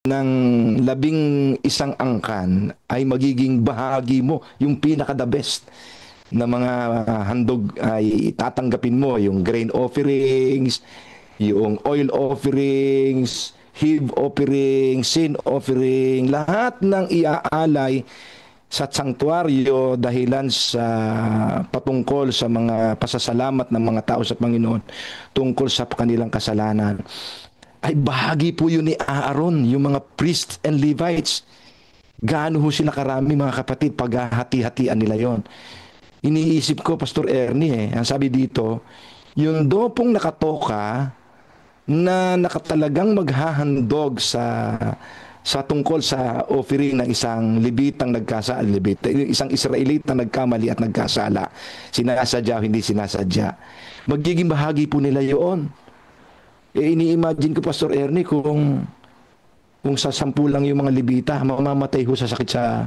ng 11 angkan ay magiging bahagi mo, yung pinaka-the best na mga handog ay tatanggapin mo, yung grain offerings, yung oil offerings, heave offering, sin offering, lahat ng iaalay sa sanktuaryo dahilan sa patungkol sa mga pasasalamat ng mga tao sa Panginoon tungkol sa kanilang kasalanan. Ay bahagi po yun ni Aaron, yung mga priests and Levites. Gaano ho sila karami mga kapatid, paghahati-hatian nila yon. Iniisip ko, Pastor Ernie, ang sabi dito, yung dopong nakatoka na nakatalagang maghahandog sa tungkol sa offering ng isang Levitang nagkasala, isang Israelita nagkamali at nagkasala. Sinasadya o hindi sinasadya. Magiging bahagi po nila yun. Ini-imagine ko, Pastor Ernie, kung sa 10 lang yung mga Levita, mamamatay ho sa sakit sa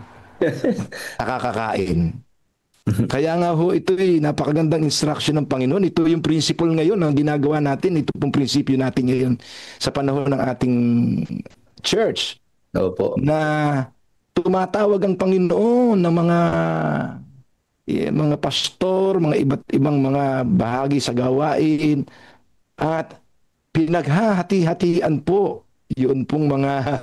nakakakain. Kaya nga ho, ito ay napakagandang instruction ng Panginoon. Ito yung principle ngayon ang ginagawa natin. Ito pong prinsipyo natin ngayon sa panahon ng ating church. Opo. Na tumatawag ang Panginoon ng mga pastor, mga iba't ibang mga bahagi sa gawain at pinaghahati-hatian po yun pong mga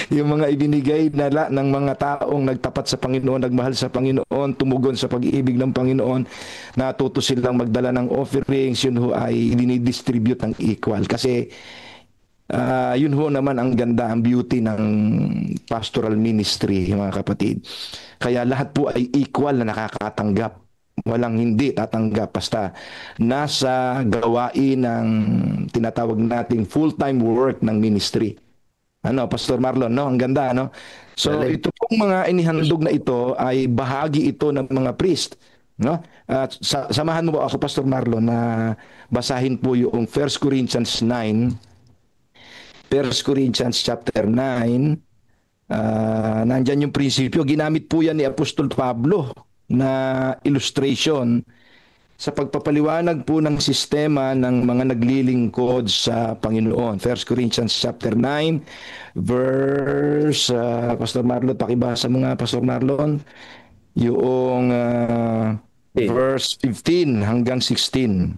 yung mga ibinigay ng mga taong nagtapat sa Panginoon, nagmahal sa Panginoon, tumugon sa pag-ibig ng Panginoon, natuto silang magdala ng offerings, yun ho ay dinidistribute ng equal. Kasi yun ho naman ang ganda, ang beauty ng pastoral ministry, mga kapatid. Kaya lahat po ay equal na nakakatanggap. Walang hindi tatanggap basta nasa gawain ng tinatawag nating full-time work ng ministry. Ano, Pastor Marlon, no? Ang ganda, no? So, ito pong mga inihandog na ito ay bahagi ito ng mga priest, no? At samahan mo ako, Pastor Marlon, na basahin po yung 1 Corinthians 9. 1 Corinthians chapter 9. Nandyan yung prinsipyo. Ginamit po yan ni Apostol Pablo na illustration sa pagpapaliwanag po ng sistema ng mga naglilingkod sa Panginoon. 1 Corinthians chapter 9 verse Pastor Marlon, pakibasa mo nga, Pastor Marlon, yung verse 15 hanggang 16.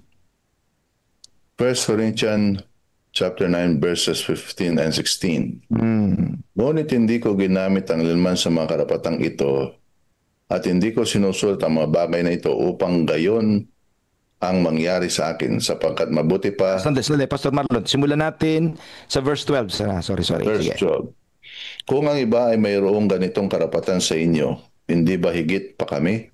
1 Corinthians chapter 9 verses 15 and 16. Ngunit hindi ko ginamit ang liman sa mga karapatang ito at hindi ko sinusulat ang mga bagay na ito upang gayon ang mangyari sa akin, sapagkat mabuti pa... Sandali, Pastor Marlon, simulan natin sa verse 12. Sorry. Verse 12. Kung ang iba ay mayroong ganitong karapatan sa inyo, hindi ba higit pa kami?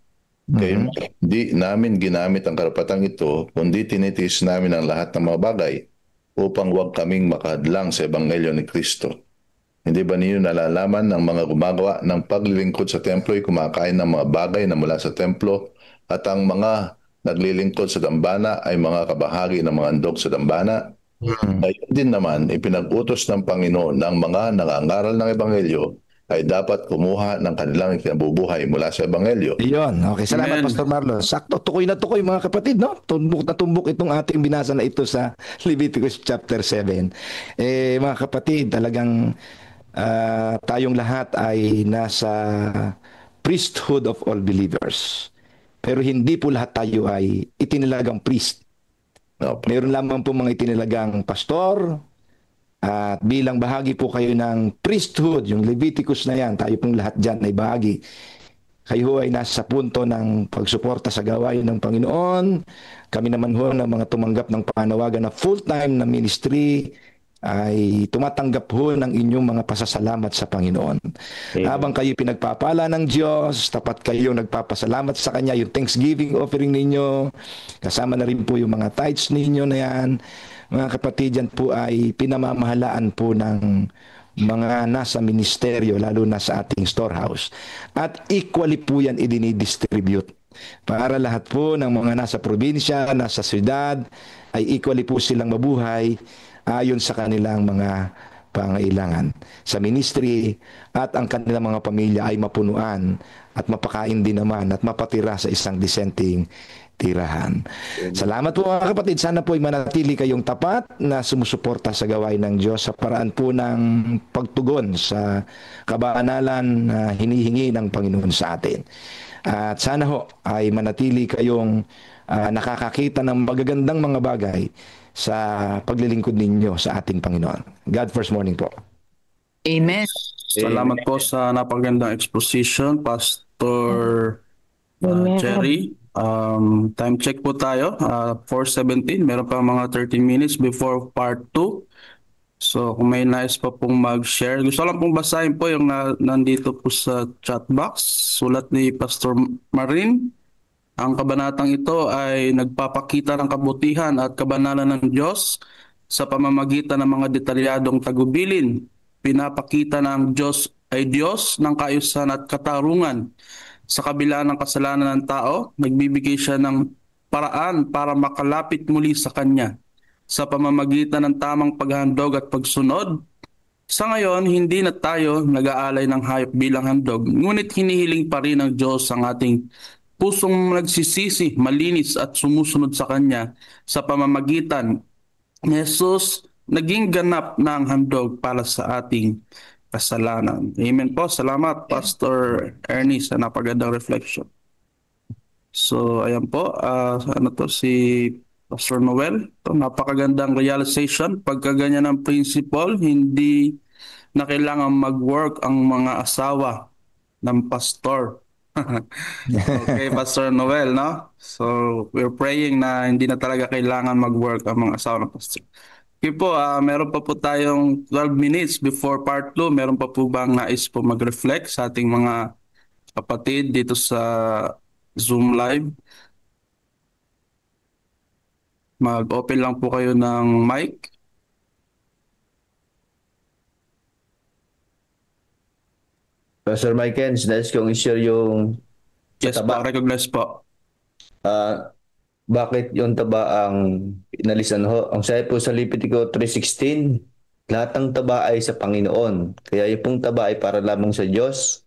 Kaya hindi namin ginamit ang karapatang ito, kundi tinitiis namin ang lahat ng mga bagay upang huwag kaming makahadlang sa Ebanghelyo ni Kristo. Hindi ba ninyo nalalaman ng mga gumagawa ng paglilingkod sa templo ay kumakain ng mga bagay na mula sa templo at ang mga naglilingkod sa dambana ay mga kabahagi ng mga handog sa dambana? Ngayon din naman, ipinag-utos ng Panginoon ng mga nangangaral ng Ebanghelyo ay dapat kumuha ng kanilang ikinabubuhay mula sa Ebanghelyo. Iyon. Okay, salamat. Amen. Pastor Marlon. Sakto, tukoy na tukoy mga kapatid, no? Tumbok na tumbok itong ating binasa na ito sa Leviticus chapter 7. Mga kapatid, talagang tayong lahat ay nasa priesthood of all believers. Pero hindi po lahat tayo ay itinilagang priest. Mayroon lamang po mga itinilagang pastor, at bilang bahagi po kayo ng priesthood, yung Leviticus na yan, tayo pong lahat dyan ay bahagi. Kayo ay nasa punto ng pagsuporta sa gawain ng Panginoon. Kami naman ho ng mga tumanggap ng panawagan na full-time na ministry ay tumatanggap ho ng inyong mga pasasalamat sa Panginoon. Habang kayo pinagpapala ng Diyos, tapat kayo nagpapasalamat sa Kanya, yung Thanksgiving offering ninyo, kasama na rin po yung mga tithes ninyo na yan. Mga kapatid, yan po ay pinamamahalaan po ng mga nasa ministeryo, lalo na sa ating storehouse. At equally po yan idinidistribute. Para lahat po ng mga nasa probinsya, nasa syudad, ay equally po silang mabuhay ayon sa kanilang mga pangailangan sa ministry, at ang kanilang mga pamilya ay mapunuan at mapakain din naman at mapatira sa isang dissenting tirahan. Salamat po mga kapatid. Sana po ay manatili kayong tapat na sumusuporta sa gawain ng Diyos sa paraan po ng pagtugon sa kabanalan na hinihingi ng Panginoon sa atin. At sana ho ay manatili kayong nakakakita ng magagandang mga bagay sa paglilingkod ninyo sa ating Panginoon. God first morning po. Amen. Salamat po sa napagandang exposition, Pastor Cherry. Time check po tayo, 4:17. Meron pa mga 13 minutes before part 2. So kung may nais pa pong mag-share, gusto lang pong basahin po yung nandito po sa chat box. Sulat ni Pastor Marin. Ang kabanatang ito ay nagpapakita ng kabutihan at kabanalan ng Diyos sa pamamagitan ng mga detalyadong tagubilin. Pinapakita ng Diyos ay Diyos ng kaayusan at katarungan. Sa kabila ng kasalanan ng tao, nagbibigay siya ng paraan para makalapit muli sa Kanya. Sa pamamagitan ng tamang paghandog at pagsunod, sa ngayon, hindi na tayo nag-aalay ng hayop bilang handog, ngunit hinihiling pa rin ng Diyos ang ating pusong nagsisisi, malinis at sumusunod sa Kanya. Sa pamamagitan ni Jesus, naging ganap na ang handog para sa ating kasalanan. Amen po. Salamat, Pastor Ernie, sa napagandang reflection. So, ayan po. Si Pastor Noel. Ito, napakagandang realization. Pagkaganyan ng principle, hindi na kailangan mag-work ang mga asawa ng pastor. Okay, Pastor Noel, no? So, we're praying na hindi na talaga kailangan mag-work ang mga asawa ng pastor. Okay po, meron pa po tayong 12 minutes before part 2. Meron pa po bang nais po mag-reflect sa ating mga kapatid dito sa Zoom Live? Mag-open lang po kayo ng mic. Pastor Mike, nais kong i-share yung Yes po, recognize po. Bakit yung taba ang inalisan ho? Ang sabi po sa Leviticus 3:16, lahat ng taba ay sa Panginoon. Kaya yung pong taba ay para lamang sa Diyos.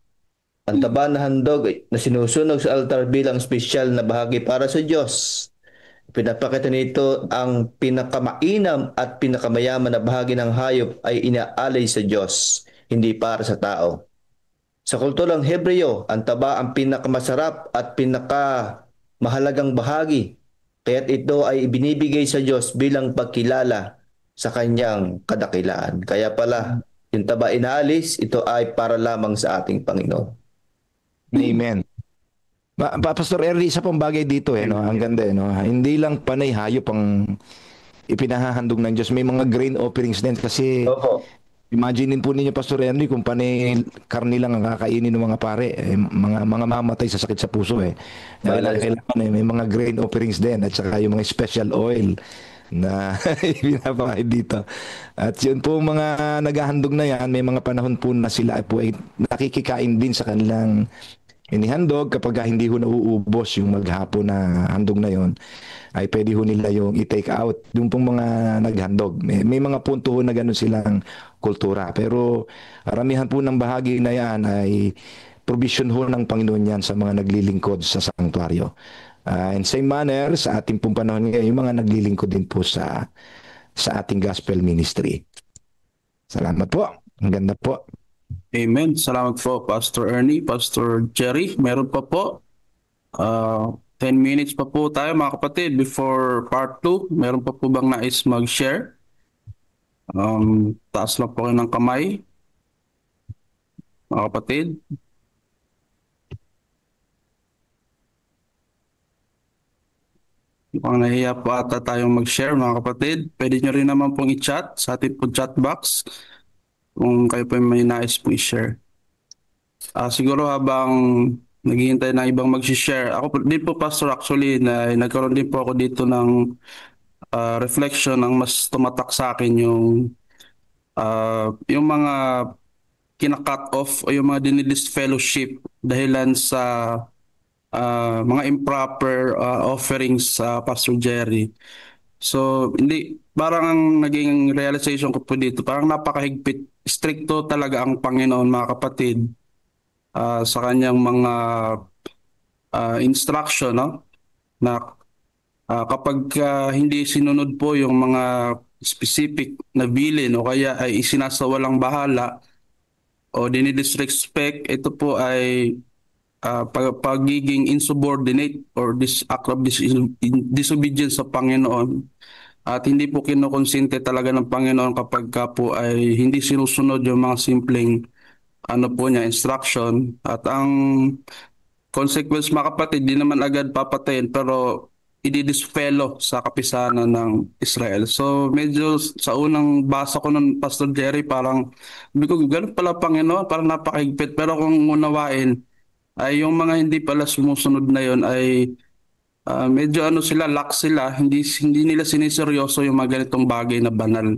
Ang taba na handog na sinusunog sa altar bilang special na bahagi para sa Diyos. Pinapakita nito ang pinakamainam at pinakamayaman na bahagi ng hayop ay inaalay sa Diyos, hindi para sa tao. Sa kulturang Hebreo, ang taba ang pinakamasarap at pinakamahalagang bahagi. Kaya't ito ay ibinibigay sa Diyos bilang pagkilala sa kanyang kadakilaan. Kaya pala, yung taba inaalis, ito ay para lamang sa ating Panginoon. Amen. Pastor Ernie, isa pang bagay dito no? Ang ganda no? Hindi lang panay hayop ang ipinahahandog ng Diyos. May mga grain offerings din kasi imagine po ninyo, Pastor Ernie, kung panay karni lang ang kakainin ng mga pare, mga mamatay sa sakit sa puso Kailangan may mga grain offerings din at saka yung mga special oil na pinapakain dito. At yun po mga naghahandog na yan, may mga panahon po na sila po ay nakikikain din sa kanilang inihandog. Kapag hindi ho nauubos yung maghapon na handog na yon, ay pwede ho nila yung i-take out yung pong mga naghandog. May mga punto ho na ganun silang kultura. Pero aramihan po ng bahagi na yan ay provision ho ng Panginoon yan sa mga naglilingkod sa sanktuaryo. In same manner, sa ating pong panahon ngayon, yung mga naglilingkod din po sa ating gospel ministry. Salamat po. Ang ganda po. Amen. Salamat po, Pastor Ernie, Pastor Jerry. Meron pa po. 10 minutes pa po tayo, mga kapatid, before part 2. Meron pa po bang nais mag-share? Taas lang po kayo ng kamay, mga kapatid. Mukhang nahiya po ata tayong mag-share, mga kapatid. Pwede nyo rin naman pong i-chat sa ating po chat box kung kayo po may nais po i-share. Siguro habang naghihintay ng ibang mag-share, ako din po, Pastor, actually, nagkaroon din po ako dito ng reflection ang mas tumatak sa akin yung mga kina-cut off o yung mga dinilist fellowship dahilan sa mga improper offerings sa Pastor Jerry. So, hindi, parang ang naging realization ko po dito, parang napakahigpit, stricto talaga ang Panginoon, mga kapatid, sa kanyang mga instruction, no? Na Kapag hindi sinunod po yung mga specific na bilin o kaya ay isinasawalang bahala o dinidisrespect, ito po ay pagiging insubordinate or this act of disobedience sa Panginoon. At hindi po kinukonsente talaga ng Panginoon kapag ka po ay hindi sinusunod yung mga simpleng ano po niya, instruction. At ang consequence, mga kapatid, di naman agad papatayin pero ididisfellow sa kapisanan ng Israel. So medyo sa unang basa ko ng Pastor Jerry, parang sabi ko, ganun pala Panginoon, parang napakahigpit. Pero kung unawain, ay yung mga hindi pala sumusunod na yon ay medyo ano sila, lax sila, hindi nila siniseryoso yung mga ganitong bagay na banal,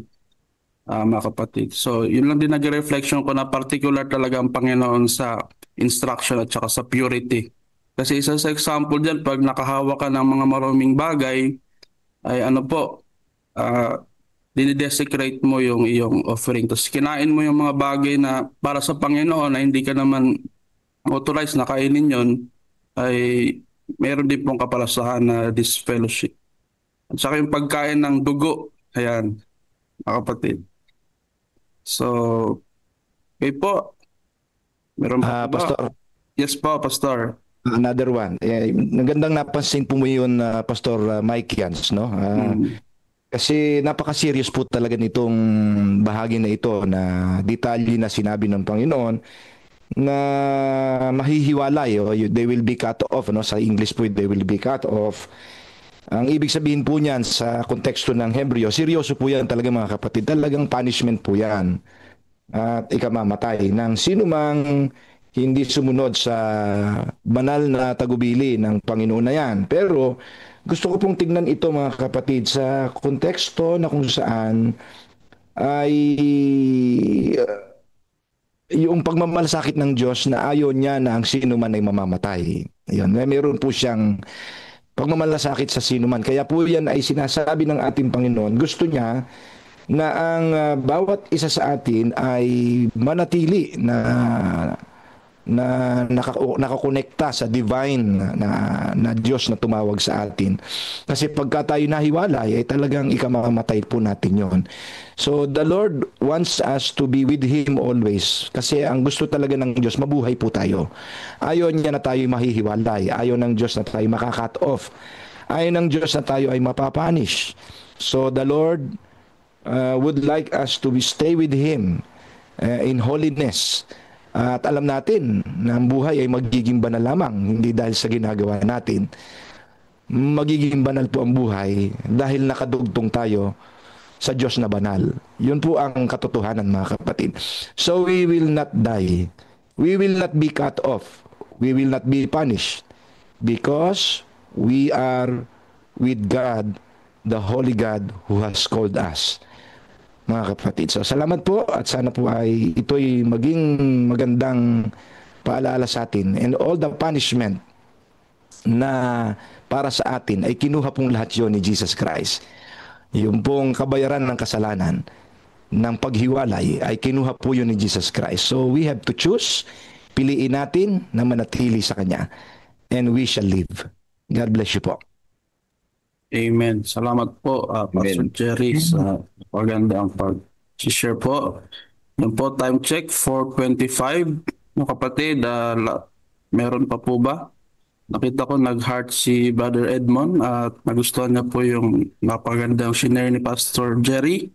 mga kapatid. So yun lang din nag-reflection ko na particular talaga ang Panginoon sa instruction at saka sa purity. Kasi isa sa example dyan, pag nakahawa ka ng mga maruming bagay, ay ano po, dinidesecrate mo yung iyong offering. Tapos kinain mo yung mga bagay na para sa Panginoon na hindi ka naman authorized na kainin yon, ay meron din pong kapalasahan na disfellowship. At saka yung pagkain ng dugo, ayan, mga kapatid. So, okay po. Meron pa po ba? Pastor, Yes po, Pastor. another one. Nagandang napansin po mo yun, Pastor Mike Yans, no? Kasi napaka-serious po talaga nitong bahagi na ito na detalye na sinabi ng Panginoon na mahihiwalay, they will be cut off, no? Sa English po, they will be cut off. Ang ibig sabihin po niyan sa konteksto ng Hebreo, seryoso po yan talaga mga kapatid, talagang punishment po yan at ikamamatay ng sinumang hindi sumunod sa banal na tagubili ng Panginoon na yan. Pero gusto ko pong tignan ito mga kapatid sa konteksto na kung saan ay yung pagmamalasakit ng Diyos na ayaw niya na ang sino man ay mamamatay. Ayun, meron po siyang pagmamalasakit sa sino man. Kaya po yan ay sinasabi ng ating Panginoon. Gusto niya na ang bawat isa sa atin ay manatili na nakakonekta sa divine na Diyos na tumawag sa atin. Kasi pagka tayo nahiwalay, ay talagang ikamamatay po natin yon. So the Lord wants us to be with Him always. Kasi ang gusto talaga ng Diyos, mabuhay po tayo. Ayaw niya na tayo mahihiwalay. Ayaw ng Diyos na tayo makakat off. Ayaw ng Diyos na tayo ay mapapanish. So the Lord would like us to stay with Him in holiness. At alam natin na ang buhay ay magiging banal lamang, hindi dahil sa ginagawa natin. Magiging banal po ang buhay dahil nakadugtong tayo sa Diyos na banal. Yun po ang katotohanan mga kapatid. So we will not die. We will not be cut off. We will not be punished because we are with God, the Holy God who has called us. Mga kapatid. So salamat po at sana po ay ito'y maging magandang paalala sa atin, and all the punishment na para sa atin ay kinuha pong lahat yun ni Jesus Christ. Yung pong kabayaran ng kasalanan ng paghiwalay ay kinuha po yun ni Jesus Christ. So we have to choose, piliin natin na manatili sa Kanya, and we shall live. God bless you po. Amen. Salamat po, Pastor Jerry, sa magandang pag-share po. Yan po, time check, 4:25. Mga kapatid, meron pa po ba? Nakita ko nag-heart si Brother Edmond at nagustuhan niya po yung napagandang shinare ni Pastor Jerry.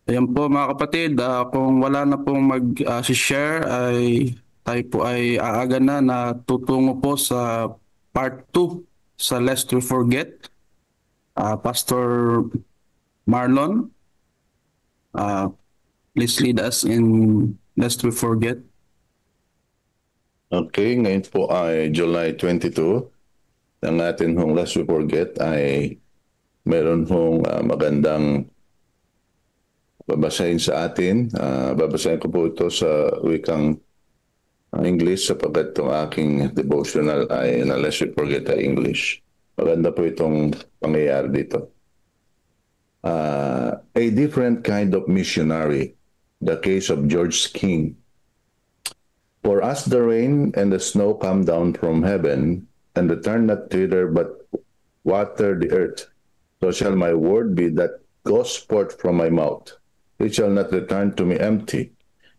Ayan po mga kapatid, kung wala na pong mag-share, ay tayo po ay aaga na tutungo po sa part 2 sa Lest We Forget. Pastor Marlon, please lead us in Lest We Forget. Okay, ngayon po ay July 22. Ang atin hong Lest We Forget ay meron hong magandang babasahin sa atin. Babasahin ko po ito sa wikang English sapagkat itong aking devotional ay na Lest We Forget ay English. Maganda po itong pangyayari dito. A different kind of missionary, the case of George King. For as the rain and the snow come down from heaven and return not thither but water the earth. So shall my word be that goes forth from my mouth. It shall not return to me empty,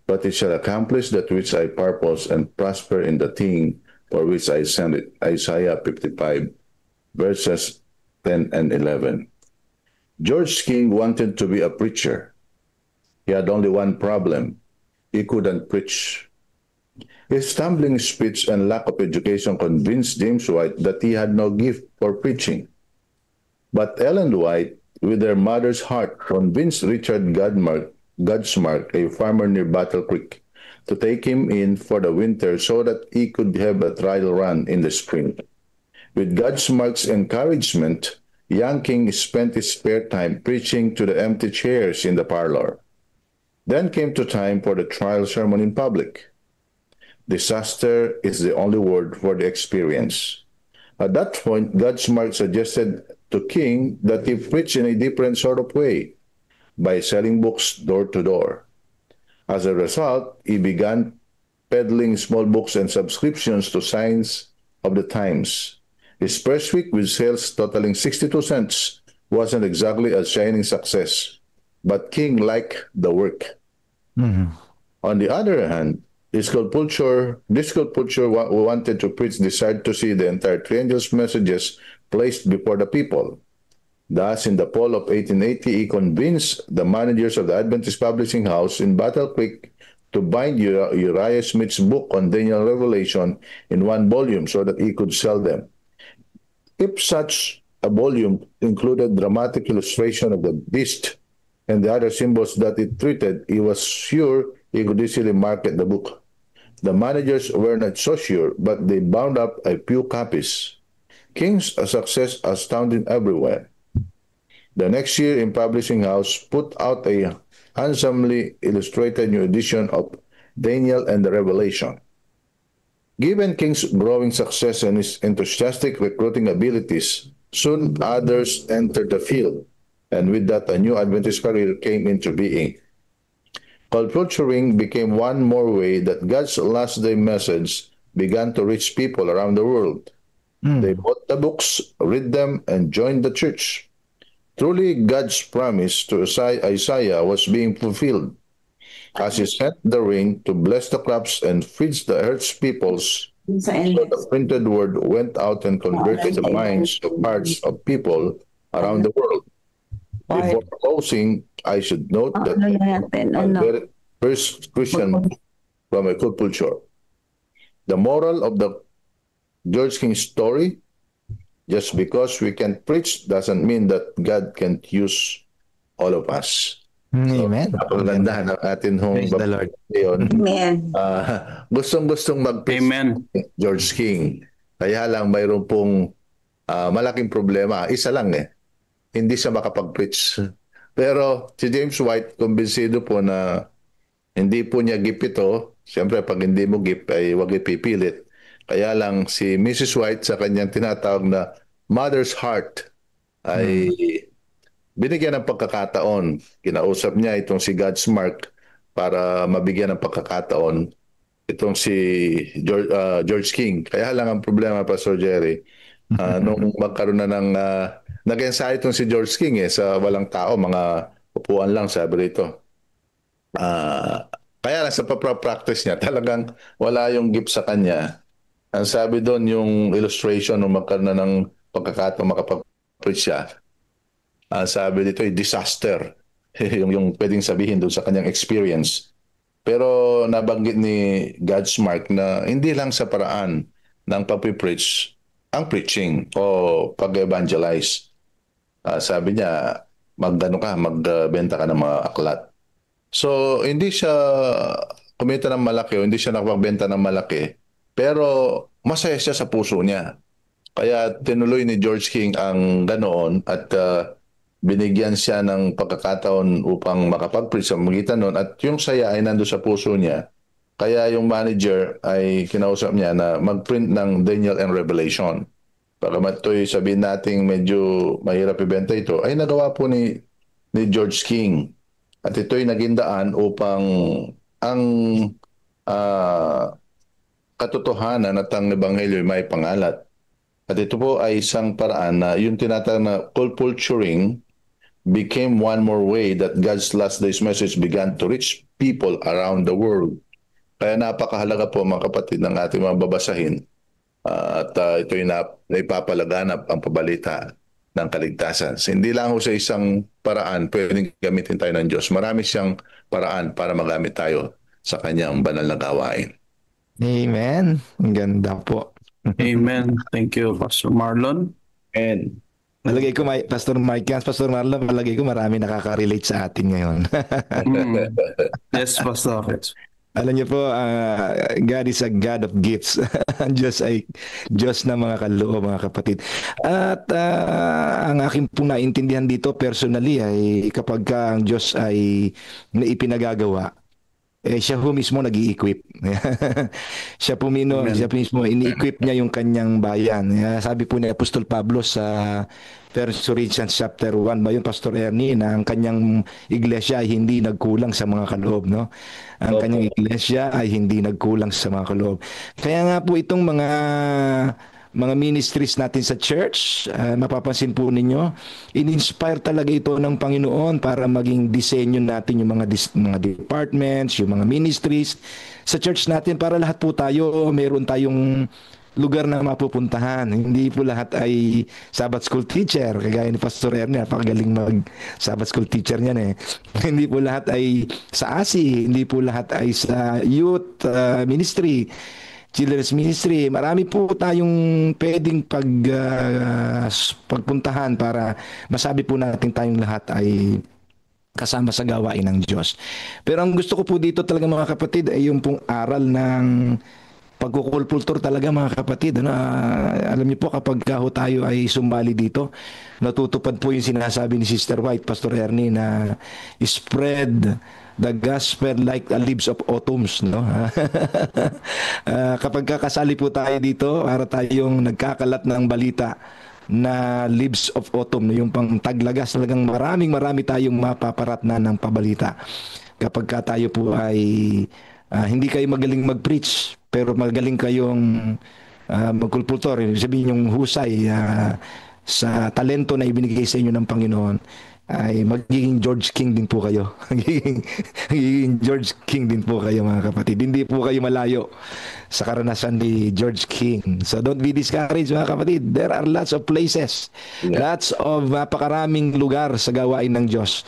but it shall accomplish that which I purpose and prosper in the thing for which I sent it. Isaiah 55, verses 10 and 11. George King wanted to be a preacher. He had only one problem. He couldn't preach. His stumbling speech and lack of education convinced James White that he had no gift for preaching. But Ellen White, with her mother's heart, convinced Richard Godsmark, a farmer near Battle Creek, to take him in for the winter so that he could have a trial run in the spring. With Godsmark's encouragement, young King spent his spare time preaching to the empty chairs in the parlor. Then came the time for the trial sermon in public. Disaster is the only word for the experience. At that point, Godsmark suggested to King that he preach in a different sort of way, by selling books door to door. As a result, he began peddling small books and subscriptions to Signs of the Times. His first week with sales totaling 62 cents wasn't exactly a shining success, but King liked the work. On the other hand, this culture who wanted to preach desired to see the entire 3 angels' messages placed before the people. Thus, in the fall of 1880, he convinced the managers of the Adventist Publishing House in Battle Creek to bind Uriah Smith's book on Daniel Revelation in one volume so that he could sell them. If such a volume included dramatic illustration of the beast and the other symbols that it treated, he was sure he could easily market the book. The managers were not so sure, but they bound up a few copies. King's success astounded everywhere. The next year, in Publishing House put out a handsomely illustrated new edition of Daniel and the Revelation. Given King's growing success and his enthusiastic recruiting abilities, soon others entered the field, and with that a new Adventist career came into being. Culturing became one more way that God's last day message began to reach people around the world. They bought the books, read them, and joined the church. Truly, God's promise to Isaiah was being fulfilled. As he sent the rain to bless the crops and feeds the earth's peoples, so the printed word went out and converted the minds of hearts of people around the world. Before closing, I should note that the first Christian from a culture. The moral of the George King story: just because we can preach doesn't mean that God can't use all of us. Amen. Napakaganda ng atin hong Praise the Lord. Amen. Gustong-gustong mag-preach Amen. George King. Kaya lang mayroon pong malaking problema. Isa lang hindi siya makapag-preach. Pero si James White, kumbinsido po na hindi po niya gift ito. Siyempre, pag hindi mo gift, ay huwag ipipilit. Kaya lang si Mrs. White sa kanyang tinatawag na mother's heart ay binigyan ng pagkakataon. Kinausap niya itong si Godsmark para mabigyan ng pagkakataon itong si George King. Kaya lang ang problema, Pastor Jerry, nung magkaroon na ng nag-ensayo itong si George King sa walang tao, mga upuan lang, sabi rito. Kaya lang sa practice niya, talagang wala yung gift sa kanya. Ang sabi doon, yung illustration nung magkaroon na ng pagkakataon makapag-preach siya, sabi dito ay disaster. yung pwedeng sabihin doon sa kanyang experience. Pero nabanggit ni Godsmark na hindi lang sa paraan ng pag-preach ang preaching o pag-evangelize. Sabi niya, magbenta ka ng mga aklat. So, hindi siya kumita ng malaki o hindi siya nakapagbenta ng malaki, pero masaya siya sa puso niya. Kaya tinuloy ni George King ang ganoon at binigyan siya ng pagkakataon upang makapag-preach sa magitan noon at yung saya ay nando sa puso niya. Kaya yung manager ay kinausap niya na mag-print ng Daniel and Revelation. Pagkamat ito'y sabihin natin medyo mahirap ibenta ito, ay nagawa po ni George King. At ito'y naging daan upang ang katotohanan at ang ebanghelyo ay may pangalat. At ito po ay isang paraan na yung tinatawag na culturing became one more way that God's last days message began to reach people around the world. Kaya napakahalaga po mga kapatid ng ating mga babasahin at ito'y naipapalaganap ang pabalita ng kaligtasan. So, hindi lang ho sa isang paraan pwedeng gamitin tayo ng Diyos. Marami siyang paraan para magamit tayo sa kanyang banal na gawain. Amen. Ang ganda po. Amen. Thank you, Pastor Marlon. And Malagay ko, Pastor Mike, Pastor Marlon, malagay ko marami nakaka-relate sa atin ngayon. Yes, Pastor. Alam niyo po, God is a God of gifts. Ang Diyos ay Diyos na mga kaloob, mga kapatid. At ang aking pong naintindihan dito personally ay kapag ang Diyos ay naipinagagawa, siya po mismo nag-i-equip. Siya po mismo ini-equip niya yung kanyang bayan. Sabi po ni Apostol Pablo sa 1 Corinthians chapter 1 ba yun, Pastor Ernie, na ang kanyang iglesia ay hindi nagkulang sa mga kaloob, no? Ang kanyang iglesia ay hindi nagkulang sa mga kaloob. Kaya nga po itong mga ministries natin sa church, mapapansin po ninyo, in-inspire talaga ito ng Panginoon para maging disenyo natin yung mga departments, yung mga ministries sa church natin para lahat po tayo, meron tayong lugar na mapupuntahan. Hindi po lahat ay Sabbath school teacher. Kagaya ni Pastor Ernie, napakagaling mag-Sabbath school teacher niyan eh. Hindi po lahat ay sa ASI. Hindi po lahat ay sa youth ministry, children's ministry. Marami po tayong pwedeng pagpuntahan para masabi po natin tayong lahat ay kasama sa gawain ng Diyos. Pero ang gusto ko po dito talaga mga kapatid ay yung pong aral ng pagkukulpultur talaga mga kapatid. Alam niyo po kapag tayo ay sumali dito, natutupad po yung sinasabi ni Sister White, Pastor Ernie, na spread the gospel like a leaves of autumns, no? Kapag kakasali po tayo dito, para tayong nagkakalat ng balita na leaves of autumn, yung pang taglagas, talagang marami tayong mapaparat na ng pabalita. Kapag tayo po ay hindi kayo magaling mag-preach, pero magaling kayong magkulpultor, sabihin yung husay sa talento na ibinigay sa inyo ng Panginoon, ay magiging George King din po kayo. Magiging George King din po kayo mga kapatid. Hindi po kayo malayo sa karanasan ni George King. So don't be discouraged mga kapatid. There are lots of places, lots of napakaraming lugar sa gawain ng Diyos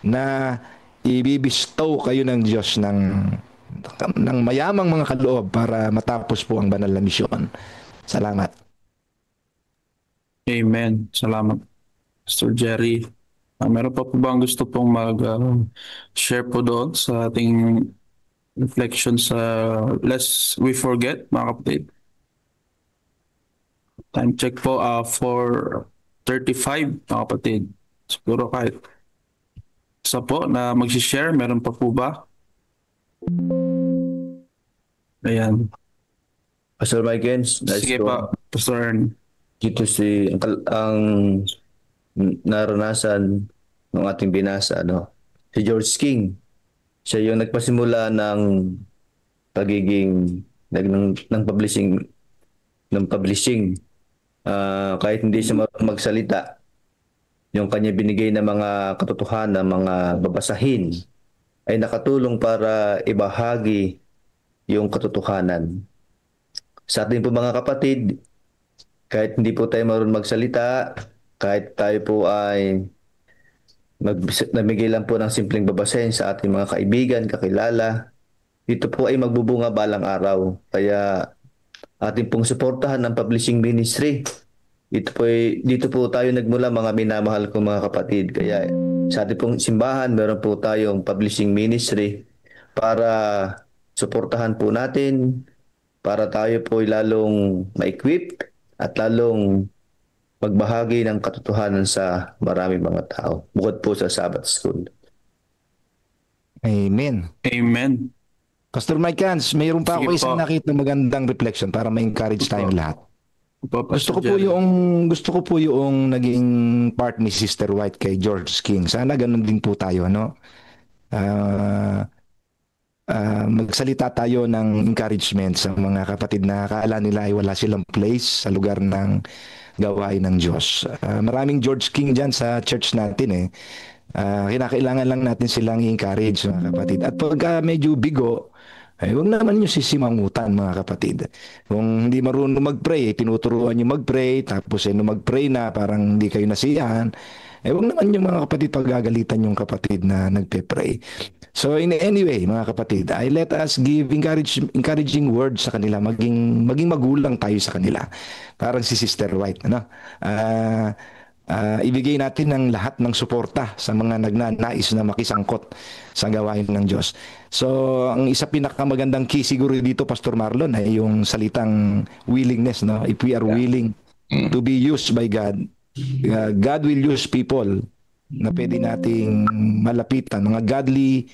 na ibibistow kayo ng Diyos ng mayamang mga kaloob para matapos po ang banal na misyon. Salamat. Amen. Salamat, Pastor Jerry. Meron pa po ba ang gusto pong mag-share po doon sa ating reflection sa Lest We Forget, mga kapatid? Time check po, 4:35, mga kapatid. Siguro kahit isa po na mag-share, meron pa po ba? Ayan. Pastor Mikens, Sige pa, Pastor Ern. dito ang naranasan ng ating binasa, si George King. Siya yung nagpasimula ng pagiging ng publishing. Kahit hindi siya magsalita, yung kanya binigay na mga katotohanan, mga babasahin ay nakatulong para ibahagi yung katotohanan. Sa atin po mga kapatid, kahit hindi po tayo marunong magsalita, kahit tayo po ay namigay lang po ng simpleng babasahin sa ating mga kaibigan, kakilala, dito po ay magbubunga balang araw. Kaya ating pong suportahan ng publishing ministry. Dito po tayo nagmula, mga minamahal kong mga kapatid. Kaya sa ating pong simbahan, meron po tayong publishing ministry para suportahan po natin, para tayo po ay lalong ma-equip at lalong magbahagi ng katotohanan sa maraming mga tao, bukod po sa Sabbath School. Amen. Amen. Pastor Mike Hans, mayroon pa Sige ako isang po. nakita magandang reflection para ma-encourage tayong lahat. Po, Gusto Pastor ko Jerry. gusto ko po yung naging part ni Sister White kay George King. Sana ganun din po tayo, no? magsalita tayo ng encouragement sa mga kapatid na akala nila ay wala silang place sa lugar ng gawain ng Diyos. Maraming George King dyan sa church natin eh. Kinakailangan lang natin silang i-encourage mga kapatid. At pag medyo bigo, ay huwag naman nyo sisimangutan mga kapatid. Kung hindi marunong mag-pray, tinuturuan nyo mag-pray, tapos nung mag-pray na parang hindi kayo nasiyahan, huwag naman yung mga kapatid pagagalitan yung kapatid na nagpe-pray. So in any way, mga kapatid, let us give encouraging words sa kanila, maging magulang tayo sa kanila. Parang si Sister White, ano? Ibigay natin ng lahat ng suporta sa mga nagnanais na makisangkot sa gawain ng Diyos. So, ang isa pinakamagandang key siguro dito, Pastor Marlon, ay yung salitang willingness, no? If we are willing to be used by God, God will use people na pwede nating malapitan, mga godly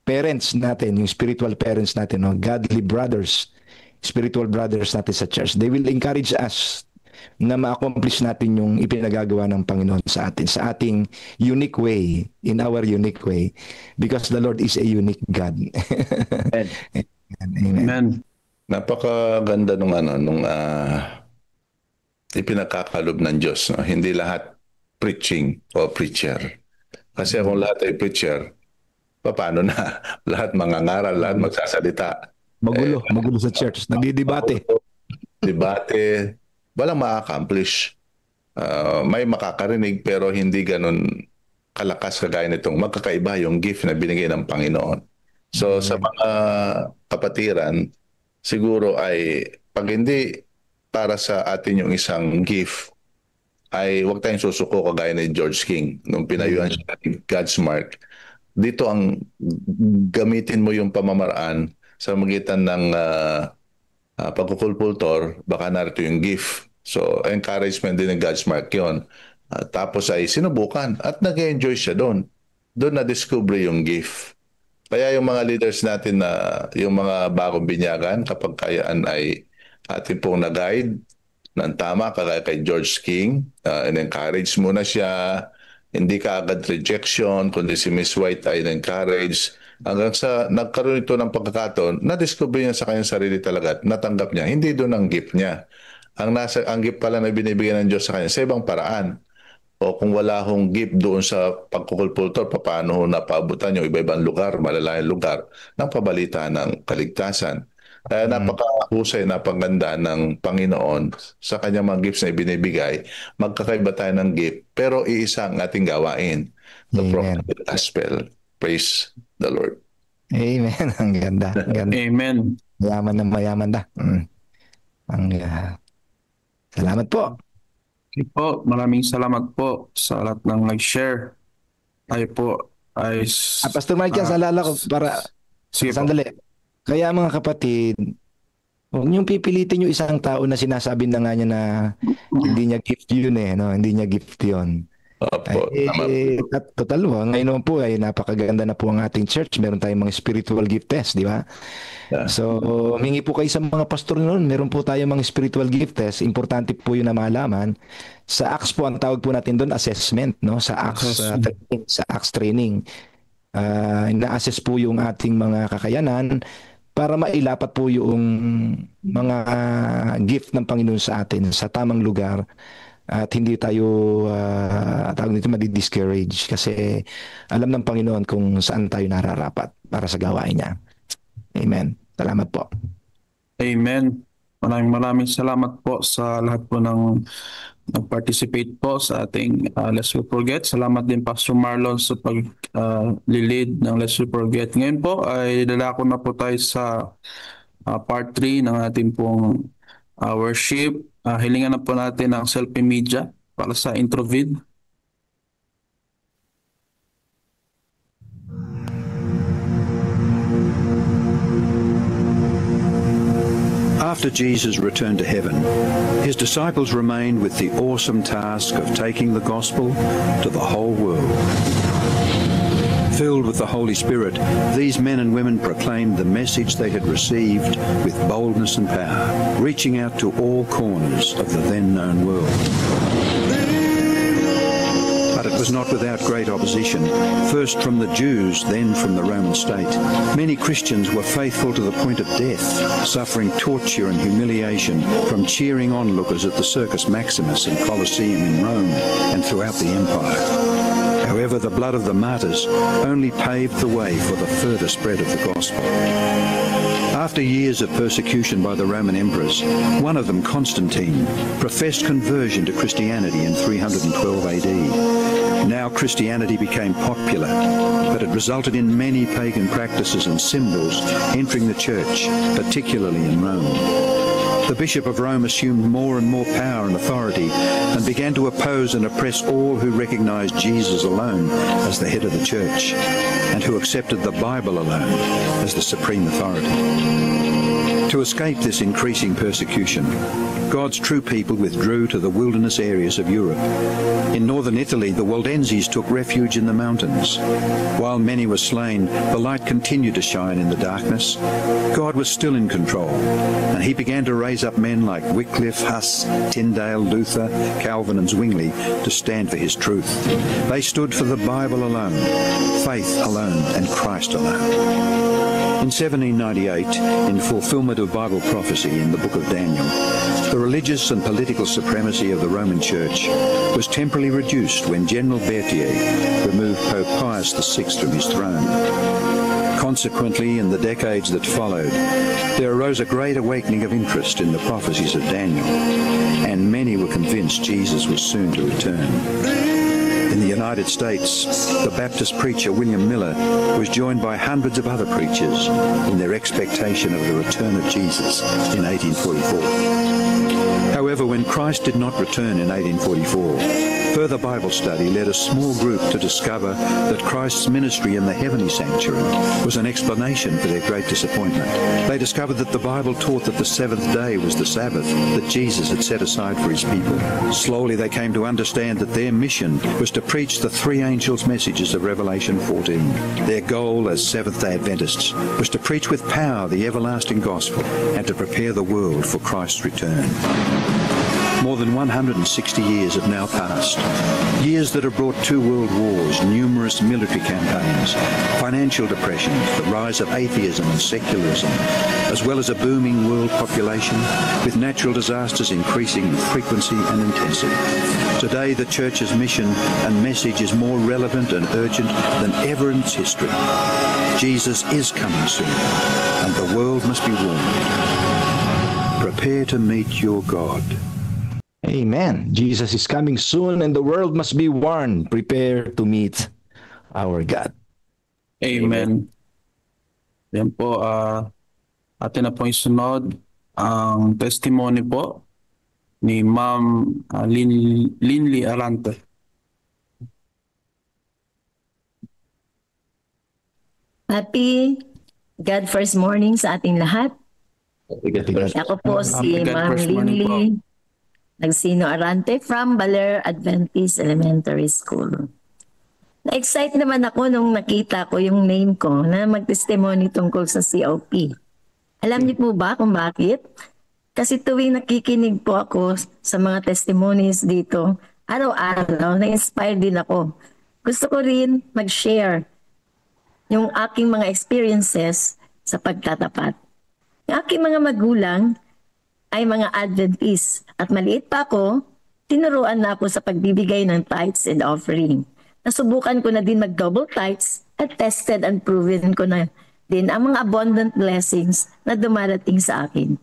parents natin, yung spiritual parents natin, no? Godly brothers, spiritual brothers natin sa church. They will encourage us na ma-accomplish natin yung ipinagagawa ng Panginoon sa atin, sa ating unique way, in our unique way, because the Lord is a unique God. Amen. Amen. Amen. Napakaganda nung ipinakakalob ng Diyos. No? Hindi lahat preaching o preacher. Kasi kung lahat ay preacher, paano na? Lahat mangangaral, lahat magsasalita. Magulo sa church. Nagdidebate. Debate. Walang ma-accomplish. May makakarinig pero hindi ganun kalakas kagaya nitong magkakaiba yung gift na binigay ng Panginoon. So sa mga kapatiran, siguro ay pag hindi para sa atin yung isang gift, ay huwag tayong susuko kagaya ni George King nung pinayuhan siya ng God's Mark. Dito ang gamitin mo yung pamamaraan sa magitan ng pagkukulpultor, baka narito yung gift. So, encouragement din ng God's Mark yun. Tapos ay sinubukan at nag-enjoy siya doon. Doon na-discover yung gift. Kaya yung mga leaders natin na yung mga bagong binyagan, kapag kayaan ay atin pong nag-guide ng tama, kagaya kay George King, in-encourage muna siya, hindi ka agad rejection, kundi si Miss White ay in-encourage, hanggang sa nagkaroon ito ng pagkakataon, na-discover niya sa kanyang sarili talaga at natanggap niya. Hindi doon ang gift niya. Ang gift pala na binibigyan ng Diyos sa kanya sa ibang paraan. O kung wala hong gift doon sa pagkukulpultor, paano napaabutan yung iba-ibang lugar, malalayang lugar, ng pabalita ng kaligtasan. Kaya napakahusay, napaganda ng Panginoon sa kanyang mga gifts na ibinibigay. Magkakaiba tayo ng gift, pero iisa ang ating gawain. The prophetic gospel. Praise the Lord. Amen. Ang ganda. Ang ganda. Amen. Mayaman na mayaman da. Salamat po. Okay po, maraming salamat po sa lahat ng nag-share. Tayo po ay... Pastor Mike, saalala ko para sige sandali. Kaya mga kapatid, huwag niyong pipilitin yung isang tao na sinasabi na nga niya na hindi niya gift yun no? Hindi niya gift yun. Opo, Total mo, ngayon naman po ay napakaganda na po ang ating church. Meron tayong mga spiritual gift test, di ba? Yeah. So, mingi po kayo sa mga pastor noon. Meron po tayong mga spiritual gift test. Importante po yun na malaman. Sa ACTS po, ang tawag po natin doon, assessment, no? Sa ACTS training. Ina-assess po yung ating mga kakayanan para mailapat po yung mga gift ng Panginoon sa atin sa tamang lugar. At hindi tayo tawag nito madi-discourage kasi alam ng Panginoon kung saan tayo nararapat para sa gawain niya. Amen. Salamat po. Amen. Maraming salamat po sa lahat po ng nag-participate po sa ating Let's We Forget. Salamat din Pastor Marlon sa pag-lead ng Let's We Forget. Ngayon po ay dadako na po tayo sa part 3 ng ating pong worship. Hilingan na po natin ang selfie media para sa intro vid. After Jesus returned to heaven, his disciples remained with the awesome task of taking the gospel to the whole world. Filled with the Holy Spirit, these men and women proclaimed the message they had received with boldness and power, reaching out to all corners of the then known world. But at was not without great opposition, first from the Jews, then from the Roman state. Many Christians were faithful to the point of death, suffering torture and humiliation from cheering onlookers at the Circus Maximus and Colosseum in Rome and throughout the empire. However, the blood of the martyrs only paved the way for the further spread of the gospel. After years of persecution by the Roman emperors, one of them, Constantine, professed conversion to Christianity in 312 AD. Now Christianity became popular, but it resulted in many pagan practices and symbols entering the church, particularly in Rome. The Bishop of Rome assumed more and more power and authority and began to oppose and oppress all who recognized Jesus alone as the head of the church and who accepted the Bible alone as the supreme authority. To escape this increasing persecution, God's true people withdrew to the wilderness areas of Europe. In northern Italy, the Waldenses took refuge in the mountains. While many were slain, the light continued to shine in the darkness. God was still in control, and he began to raise up men like Wycliffe, Huss, Tyndale, Luther, Calvin and Zwingli to stand for his truth. They stood for the Bible alone, faith alone, and Christ alone. In 1798, in fulfillment of Bible prophecy in the book of Daniel, the religious and political supremacy of the Roman Church was temporarily reduced when General Berthier removed Pope Pius VI from his throne. Consequently, in the decades that followed, there arose a great awakening of interest in the prophecies of Daniel, and many were convinced Jesus was soon to return. In the United States, the Baptist preacher William Miller was joined by hundreds of other preachers in their expectation of the return of Jesus in 1844. However, when Christ did not return in 1844, further Bible study led a small group to discover that Christ's ministry in the heavenly sanctuary was an explanation for their great disappointment. They discovered that the Bible taught that the seventh day was the Sabbath that Jesus had set aside for his people. Slowly they came to understand that their mission was to preach the three angels' messages of Revelation 14. Their goal as Seventh-day Adventists was to preach with power the everlasting gospel and to prepare the world for Christ's return. More than 160 years have now passed. Years that have brought 2 world wars, numerous military campaigns, financial depressions, the rise of atheism and secularism, as well as a booming world population, with natural disasters increasing in frequency and intensity. Today, the Church's mission and message is more relevant and urgent than ever in its history. Jesus is coming soon, and the world must be warned. Prepare to meet your God. Amen. Jesus is coming soon and the world must be warned. Prepare to meet our God. Amen. Yan po, atin na po isunod ang testimony po ni Ma'am Linley Arante. Happy God First Morning sa ating lahat. Ako po si Ma'am Linley Nagsino Arante from Baler Adventist Elementary School. Na-excite naman ako nung nakita ko yung name ko na mag-testimony tungkol sa COP. Alam niyo po ba kung bakit? Kasi tuwing nakikinig po ako sa mga testimonies dito, araw-araw, na-inspire din ako. Gusto ko rin mag-share yung aking mga experiences sa pagtatapat. Yung aking mga magulang ay mga Adventist at maliit pa ako, tinuruan na ako sa pagbibigay ng tithes and offering. Nasubukan ko na din mag-double tithes at tested and proven ko na din ang mga abundant blessings na dumarating sa akin.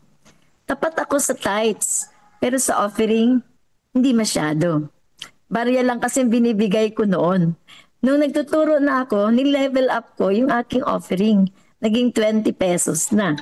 Tapat ako sa tithes, pero sa offering, hindi masyado. Barya lang kasi binibigay ko noon. Nung nagtuturo na ako, ni-level up ko yung aking offering. Naging 20 pesos na.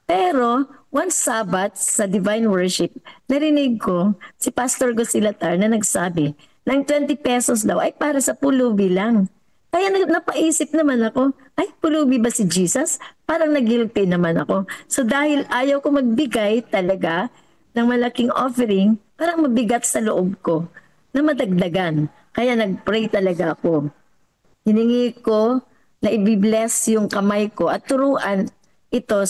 Pero, one Sabbath sa Divine Worship, narinig ko si Pastor Gosilatar na nagsabi, ng 20 pesos daw ay para sa pulubi lang. Kaya napaisip naman ako, ay pulubi ba si Jesus? Parang nag-guilty naman ako. So dahil ayaw ko magbigay talaga ng malaking offering, parang mabigat sa loob ko na madagdagan. Kaya nag-pray talaga ako. Hiningi ko na i-bless yung kamay ko at turuan ito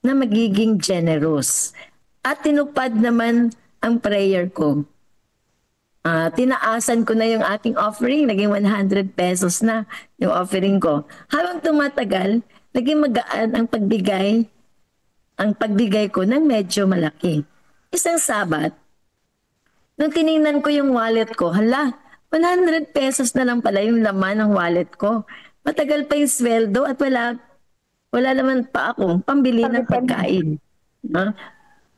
na magiging generous. At tinupad naman ang prayer ko. tinaasan ko na yung aking offering, naging 100 pesos na yung offering ko. Habang tumatagal, naging magaan ang pagbigay ko ng medyo malaki. Isang Sabat, nung tiningnan ko yung wallet ko, 100 pesos na lang pala yung laman ng wallet ko. Matagal pa yung sweldo at wala naman pa akong pambili ng pagkain.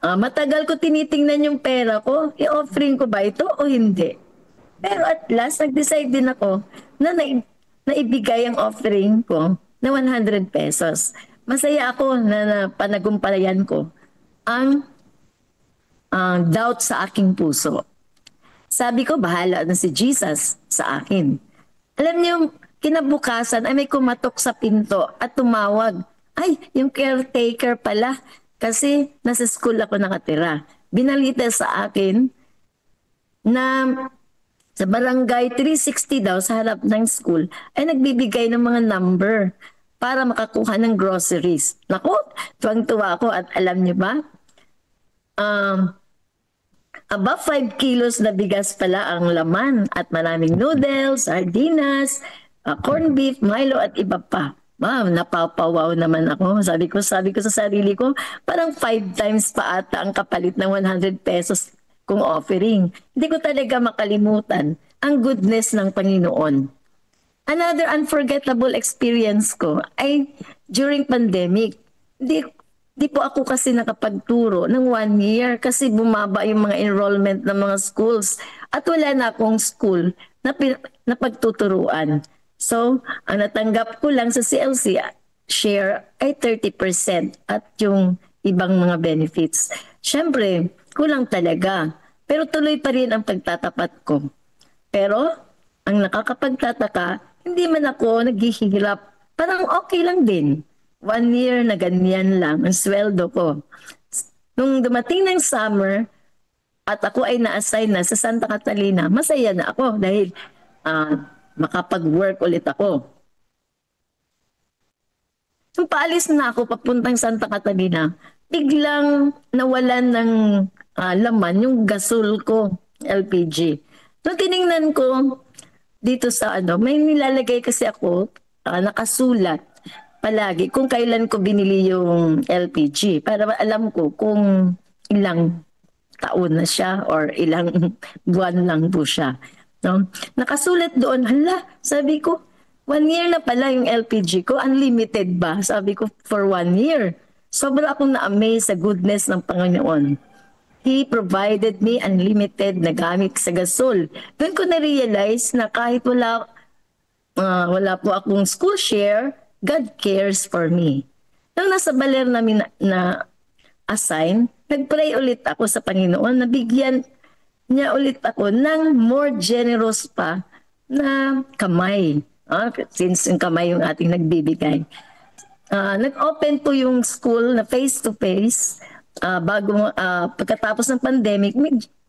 Matagal ko tinitingnan yung pera ko, i-offering ko ba ito o hindi? Pero at last, nag-decide din ako na naibigay ang offering ko na 100 pesos. Masaya ako na panagumpayan ko ang doubt sa aking puso. Sabi ko, bahala na si Jesus sa akin. Alam niyo, kinabukasan ay may kumatok sa pinto at tumawag. Ay, yung caretaker pala. Kasi nasa school ako nakatira. Binalita sa akin na sa barangay 360 daw sa harap ng school ay nagbibigay ng mga number para makakuha ng groceries. Naku, tuwang-tuwa ako at alam niyo ba? Above 5 kilos na bigas pala ang laman at maraming noodles, sardinas, corned beef, Milo at iba pa. Wow, napapawaw naman ako. Sabi ko sa sarili ko, parang 5 times pa ata ang kapalit ng 100 pesos kung offering. Hindi ko talaga makalimutan ang goodness ng Panginoon. Another unforgettable experience ko ay during pandemic. Di po ako kasi nakapagturo ng 1 year kasi bumaba yung mga enrollment ng mga schools at wala na akong school na pagtuturuan. So, ang natanggap ko lang sa CLC share ay 30% at yung ibang mga benefits. Siyempre, kulang talaga. Pero tuloy pa rin ang pagtatapat ko. Pero, ang nakakapagtataka, hindi man ako naghihirap. Parang okay lang din. 1 year na ganyan lang ang sweldo ko. Nung dumating ng summer at ako ay na-assign na sa Santa Catalina, masaya na ako dahil makapag-work ulit ako. Nung paalis na ako papuntang Santa Catalina, biglang nawalan ng laman yung gasol ko, LPG. Nung tiningnan ko dito sa may nilalagay kasi ako, nakasulat palagi kung kailan ko binili yung LPG para alam ko kung ilang taon na siya or ilang buwan lang po siya. No? Nakasulat doon, sabi ko, 1 year na pala yung LPG ko, unlimited ba? Sabi ko, for 1 year. Sobra akong na-amaze sa goodness ng Panginoon. He provided me unlimited na gamit sa gasol. Doon ko na-realize na kahit wala po akong school share, God cares for me. Nung nasa baler namin na assign, nagpray ulit ako sa Panginoon na bigyan niya ulit ako ng more generous pa na kamay. Since yung kamay yung ating nagbibigay. Nag-open po yung school na face-to-face pagkatapos ng pandemic.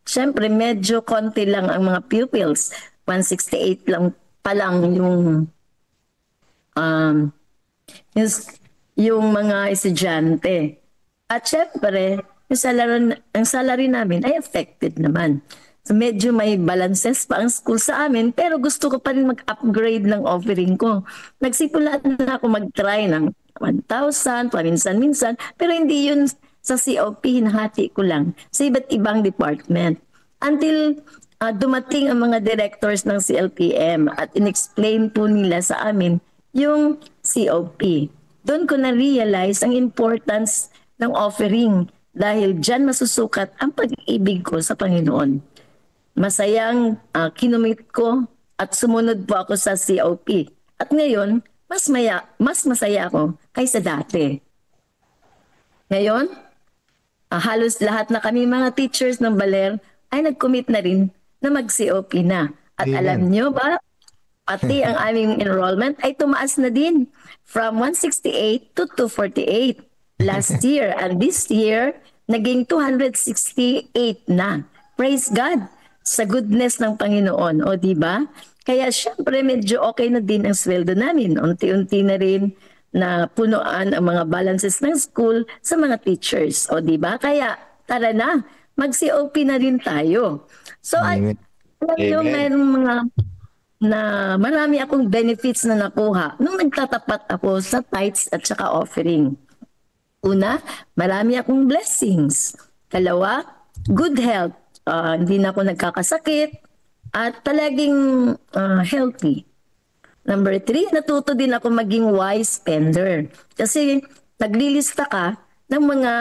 Siyempre, medyo konti lang ang mga pupils. 168 lang pa lang yung mga estudyante. At siyempre, ang salary namin ay affected naman. So medyo may balances pa ang school sa amin, pero gusto ko pa rin mag-upgrade ng offering ko. Nagsimula na ako mag-try ng 1,000, paminsan-minsan, pero hindi yun sa COP, hinahati ko lang sa iba't ibang department. Until dumating ang mga directors ng CLPM at in-explain po nila sa amin yung COP. Doon ko na-realize ang importance ng offering dahil dyan masusukat ang pag-ibig ko sa Panginoon. Masayang kinumit ko at sumunod po ako sa COP. At ngayon, mas masaya ako kaysa dati. Ngayon, halos lahat na kami mga teachers ng Baler ay nag-commit na rin na mag-COP na. At Amen. alam nyo ba, pati ang aming enrollment ay tumaas na din from 168 to 248 last year. And this year, naging 268 na. Praise God sa goodness ng Panginoon. O diba? Kaya syempre medyo okay na din ang sweldo namin. Unti-unti na rin na punuan ang mga balances ng school sa mga teachers. O diba? Kaya tara na, mag-COP na rin tayo. So Alam niyo, Amen. mayroong mga na marami akong benefits na nakuha nung nagtatapat ako sa tithes at saka offering. Una, marami akong blessings. Kalawa, good health. Hindi na ako nagkakasakit at palaging healthy. Number 3, natuto din ako maging wise spender. Kasi naglilista ka ng mga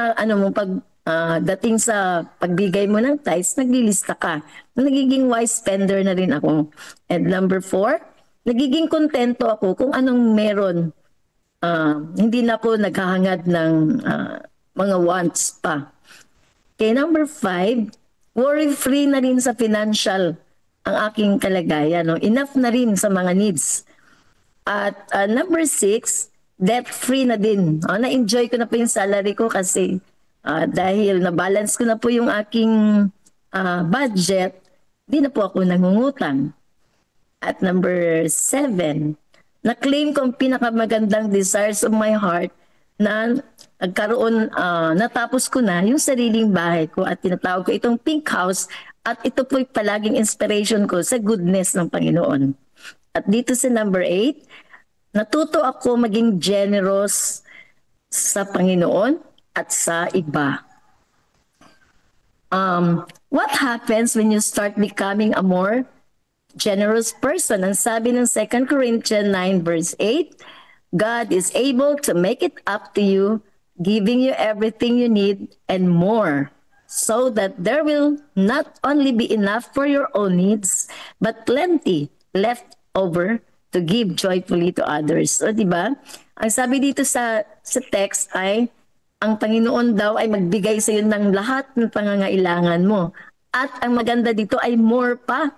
dating sa pagbigay mo ng tithes, naglilista ka. Nagiging wise spender na rin ako. And number 4, nagiging kontento ako kung anong meron. Hindi na ako naghahangad ng mga wants pa. Okay, number 5, worry-free na rin sa financial ang aking kalagayan. No? Enough na rin sa mga needs. At number 6, debt-free na din. Na-enjoy ko na po yung salary ko kasi dahil na-balance ko na po yung aking budget, di na po ako nangungutang. At number 7, na-claim ko ang pinakamagandang desires of my heart na natapos ko na yung sariling bahay ko at tinatawag ko itong pink house at ito po palaging inspiration ko sa goodness ng Panginoon. At dito sa number 8, natuto ako maging generous sa Panginoon at sa iba. What happens when you start becoming a more generous person? Ang sabi ng 2 Corinthians 9 verse 8, God is able to make it up to you, giving you everything you need and more, so that there will not only be enough for your own needs, but plenty left over to give joyfully to others. So, di ba? Ang sabi dito sa text ay, ang Panginoon daw ay magbigay sa iyo ng lahat ng pangangailangan mo. At ang maganda dito ay more pa.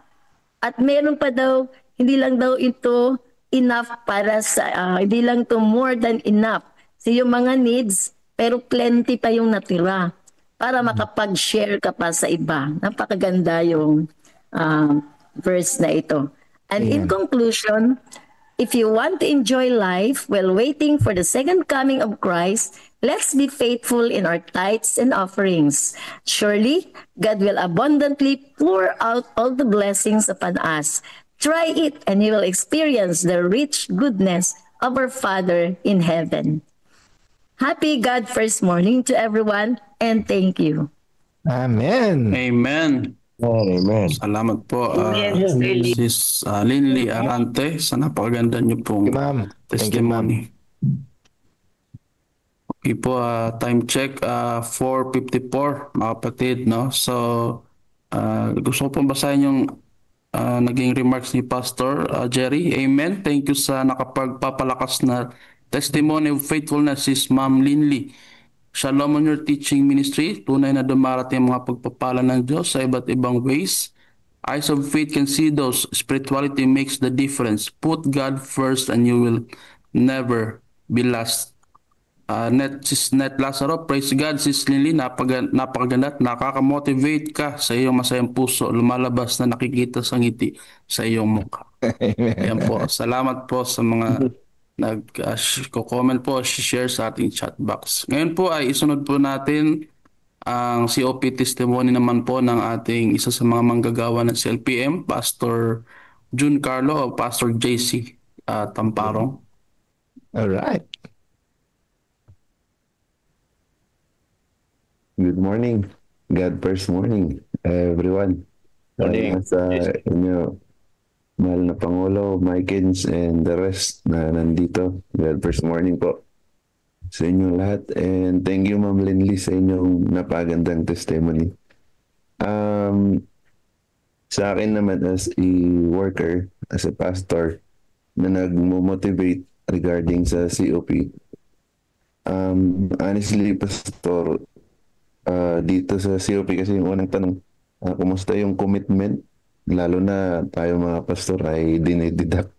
At meron pa daw, hindi lang daw ito enough para sa, hindi lang to more than enough sa iyong mga needs, pero plenty pa yung natira para makapag-share ka pa sa iba. Napakaganda yung verse na ito. And in conclusion, if you want to enjoy life while waiting for the second coming of Christ, let's be faithful in our tithes and offerings. Surely, God will abundantly pour out all the blessings upon us. Try it and you will experience the rich goodness of our Father in heaven. Happy God First Morning to everyone and thank you. Amen. Amen. Amen. Salamat po, Yes, Lily. Sis Linley Arante, sa napakaganda niyo pong Thank you, ma'am. Thank you, ma'am. testimony. Okay po, time check, 4:54, mga kapatid, no? So, gusto ko pong basahin yung naging remarks ni Pastor Jerry. Amen. Thank you sa nakapagpapalakas na testimony of faithfulness, Sis Ma'am Linley. Shalom on your teaching ministry. Tunay na dumarating ang mga pagpapala ng Diyos sa iba't ibang ways. Eyes of faith can see those. Spirituality makes the difference. Put God first and you will never be lost. Sis Net Lazaro, praise God. Sis Lily, napakaganda at nakaka-motivate ka sa iyong masayang puso. Lumalabas na nakikita sa ngiti sa iyong mukha. Ayan po. Salamat po sa mga nag-comment po, share sa ating chat box. Ngayon po ay isunod po natin ang COP testimony naman po ng ating isa sa mga manggagawa ng CLPM, Pastor June Carlo o Pastor JC Tamparong. All right. Good morning. God first morning, everyone. Morning. Sa inyo, mahal na Pangulo, Mykins, and the rest na nandito. God first morning po sa inyo lahat. And thank you, Ma'am Linley, sa inyong napagandang testimony. Sa akin naman as a worker, as a pastor, na nag-motivate regarding sa COP. Honestly, Pastor, dito sa COP kasi yung unang tanong, kumusta yung commitment? Lalo na tayo mga pastor ay dinideduct,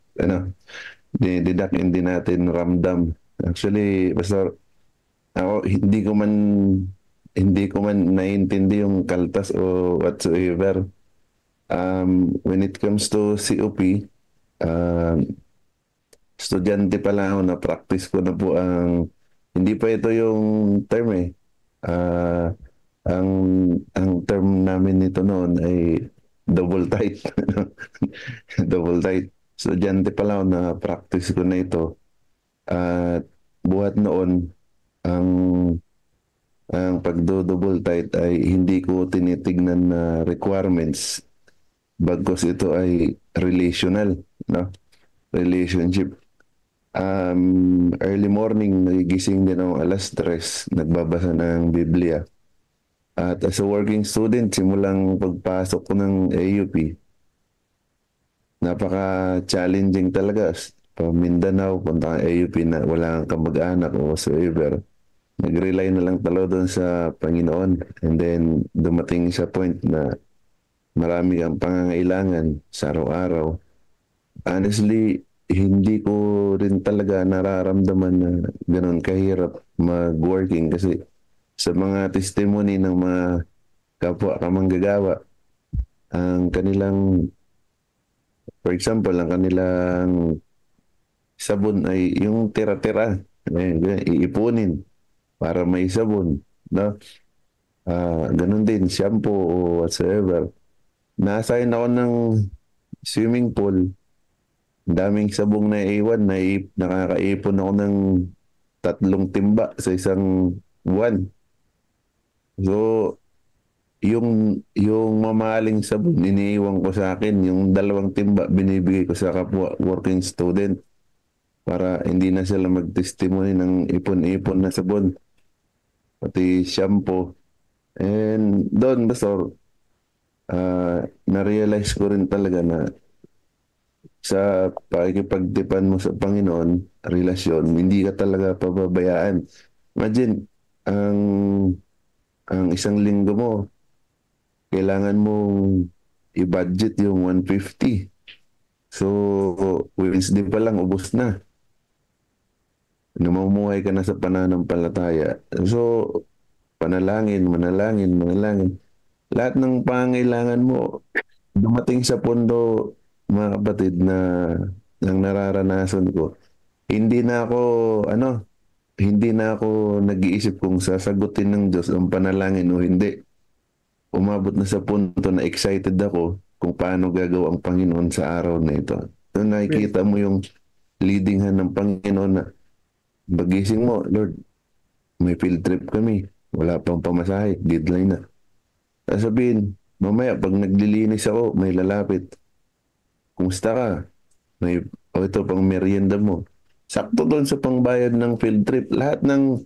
hindi natin ramdam. Actually, Pastor, ako hindi ko man naiintindi yung kaltas o whatsoever. When it comes to COP, estudyante pa lang ako, na-practice ko na po hindi pa ito yung term ang term namin nito noon ay double tight. Double tight. So estudyante pa lang na practice ko na ito. At buhat noon, ang pagdo-double tight ay hindi ko tinitignan na requirements bagkus ito ay relational, no? Relationship. Early morning, nagigising din ako alas 3, nagbabasa ng Biblia. At as a working student, simulang pagpasok ko ng AUP, napaka-challenging talaga. Pa Mindanao, punta kang AUP na wala kang kamag-anak o whatsoever. Nag-rely na lang talo doon sa Panginoon. And then, dumating sa point na marami kang pangangailangan sa araw-araw. Honestly, hindi ko rin talaga nararamdaman na gano'n kahirap mag-working kasi sa mga testimony ng mga kapwa kamanggagawa, ang kanilang, for example, ang kanilang sabon ay yung tira-tira, iipunin para may sabon, no? Ganun din, shampoo o whatsoever. Na-assign ako ng swimming pool. Daming sabong na iwan, nakakaipon ako ng 3 timba sa isang buwan. So, yung mamahaling sabon, iniiwan ko sa akin. Yung 2 timba, binibigay ko sa kapwa working student para hindi na sila mag-testimony ng ipon-ipon na sabon. Pati shampoo. And doon, Pastor, na-realize ko rin talaga na sa pakikipagtipan mo sa Panginoon, relasyon, hindi ka talaga pababayaan. Imagine, ang isang linggo mo, kailangan mong i-budget yung 150. So, Wednesday pa lang, ubos na. Namumuhay ka na sa pananampalataya. So, manalangin. Lahat ng pangailangan mo, dumating sa pundo, mga kapatid, na ang nararanasan ko, hindi na ako nag-iisip kung sasagutin ng Diyos ang panalangin o hindi. Umabot na sa punto na excited ako kung paano gagawa ang Panginoon sa araw na ito. So, nakikita mo yung leading hand ng Panginoon na bagising mo, Lord, may field trip kami. Wala pang pamasahe, deadline na. Sasabihin, mamaya pag naglilinis ako, may lalapit. Kumusta ka? Ito pang merienda mo. Sakto doon sa pangbayad ng field trip. Lahat ng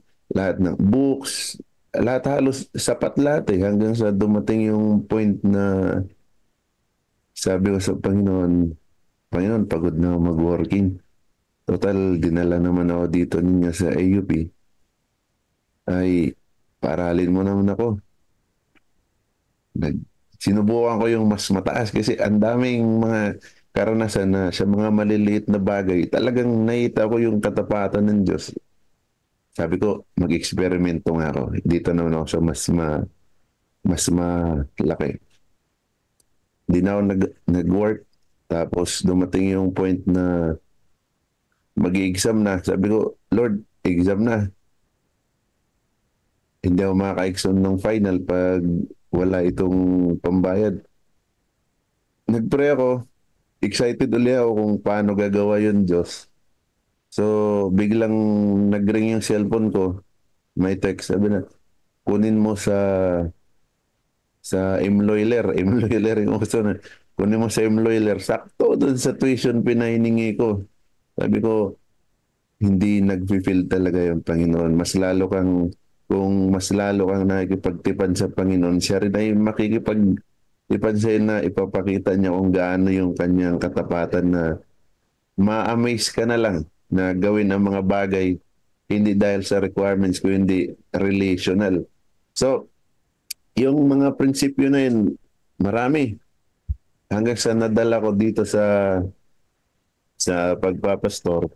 books, lahat halos sapat lahat hanggang sa dumating yung point na sabi ko sa Panginoon, pagod na ako mag-working. Total, dinala naman ako dito ninyo sa AUP. Ay, paralin mo naman ako. Sinubukan ko yung mas mataas kasi ang daming mga karanasan na sa mga maliliit na bagay, talagang nakita ko yung katapatan ng Diyos. Sabi ko, mag-eksperimento nga ako. Dito naman ako sa mas malaki. Hindi na ako nag-work. Tapos dumating yung point na mag-i-exam na. Sabi ko, Lord, exam na. Hindi ako makaka-exam ng final pag wala itong pambayad. Nag-pray ako. Excited ulit ako kung paano gagawa yun, Diyos. So, biglang nag-ring yung cellphone ko. May text, sabi na, kunin mo sa Mloiler. Mloiler yung gusto na. Kunin mo sa Mloiler. Sakto doon sa tuition pinahiningi ko. Sabi ko, hindi nag-fulfill talaga yung Panginoon. Kung mas lalo kang nakikipagtipan sa Panginoon, siya rin ay makikipagtipan sa'yo na ipapakita niya kung gaano yung kanyang katapatan na ma-amaze ka na lang na gawin ang mga bagay hindi dahil sa requirements kundi relational. So, yung mga prinsipyo na yun, marami. Hanggang sa nadala ko dito sa pagpapastor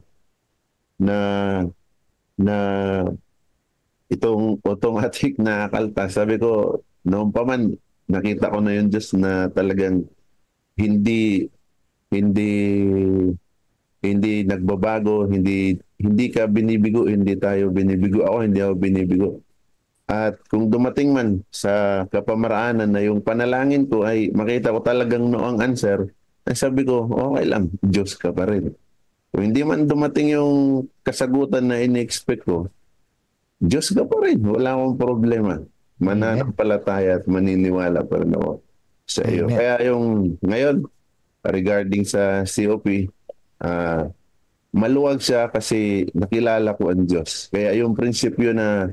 na itong automatic na kaltas. Sabi ko, noon pa man, nakita ko na yung Diyos na talagang hindi nagbabago, hindi ka binibigo, hindi tayo binibigo. Ako, hindi ako binibigo. At kung dumating man sa kapamaraanan na yung panalangin ko ay makita ko talagang no ang answer, ay sabi ko, okay lang, Diyos ka pa rin. Kung hindi man dumating yung kasagutan na ini-expect ko, Diyos ka pa rin, wala akong problema. Mananampalataya at maniniwala pa rin ako sa iyo. Amen. Kaya yung ngayon, regarding sa COP, maluwag siya kasi nakilala ko ang Diyos. Kaya yung prinsipyo na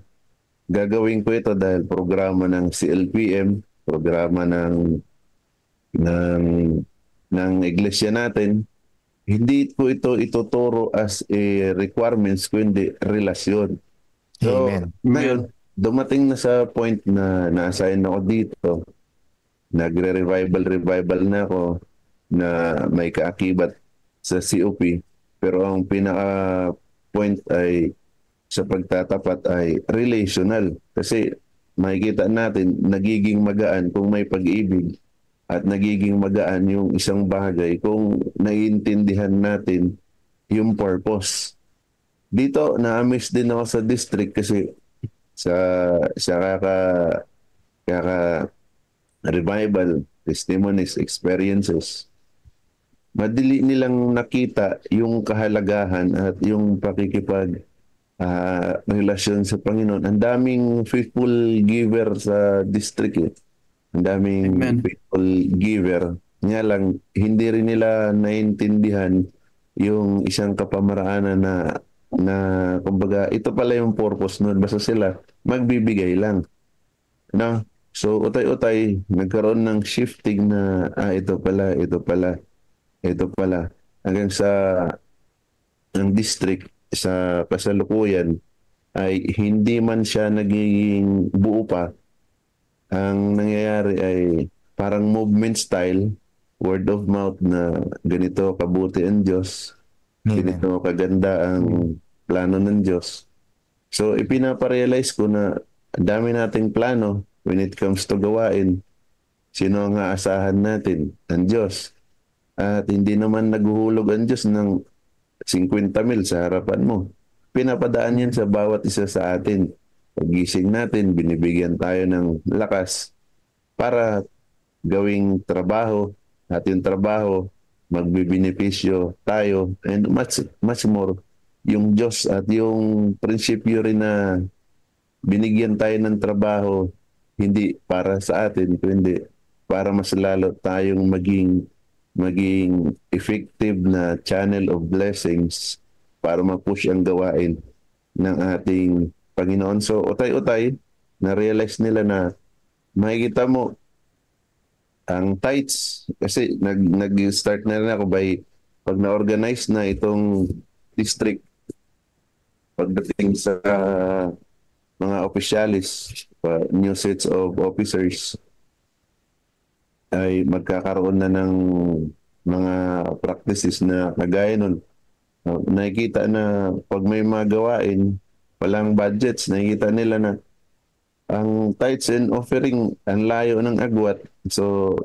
gagawin ko ito dahil programa ng CLPM, programa ng iglesia natin, hindi ko ito ituturo as a requirements kundi relasyon. So, Amen. ngayon, dumating na sa point na na-assign ako dito, nagre-revival na ako na may kaakibat sa COP, pero ang pinaka-point ay sa pagtatapat ay relational. Kasi makikita natin, nagiging magaan kung may pag-ibig at nagiging magaan yung isang bagay kung naiintindihan natin yung purpose. Dito, na-amaze din ako sa district kasi sa kaka revival, testimonies, experiences, madali nilang nakita yung kahalagahan at yung pakikipag relasyon sa Panginoon. Ang daming faithful giver sa district. Ang daming faithful giver. Nga lang, hindi rin nila naintindihan yung isang kapamaraanan na kumbaga, ito pala yung purpose nun. Basta sila, magbibigay lang. No? So, utay-utay, nagkaroon ng shifting na, ito pala. Hanggang sa ang district sa kasalukuyan ay hindi man siya nagiging buo pa. Ang nangyayari ay parang movement style, word of mouth na ganito kabuti ang Diyos, ganito kaganda ang plano ng Diyos. So, ipinaparealize ko na dami nating plano when it comes to gawain. Sino ang aasahan natin? Ang Diyos. At hindi naman naghuhulog ang Diyos ng 50 mil sa harapan mo. Pinapadaan yan sa bawat isa sa atin. Pagising natin, binibigyan tayo ng lakas para gawing trabaho at yung trabaho magbibenepisyo tayo and much more yung Diyos at yung prinsipyo rin na binigyan tayo ng trabaho hindi para sa atin kundi para mas lalo tayong maging effective na channel of blessings para ma-push ang gawain ng ating Panginoon. So, utay-utay, na-realize nila na makikita mo ang tithes, kasi nag-start na rin ako pag na-organize na itong district, pagdating sa mga officialis, new sets of officers, ay magkakaroon na ng mga practices na kagaya nun. Nakikita na pag may mga gawain, walang budgets, nakikita nila na ang tithes and offering ang layo ng agwat. So,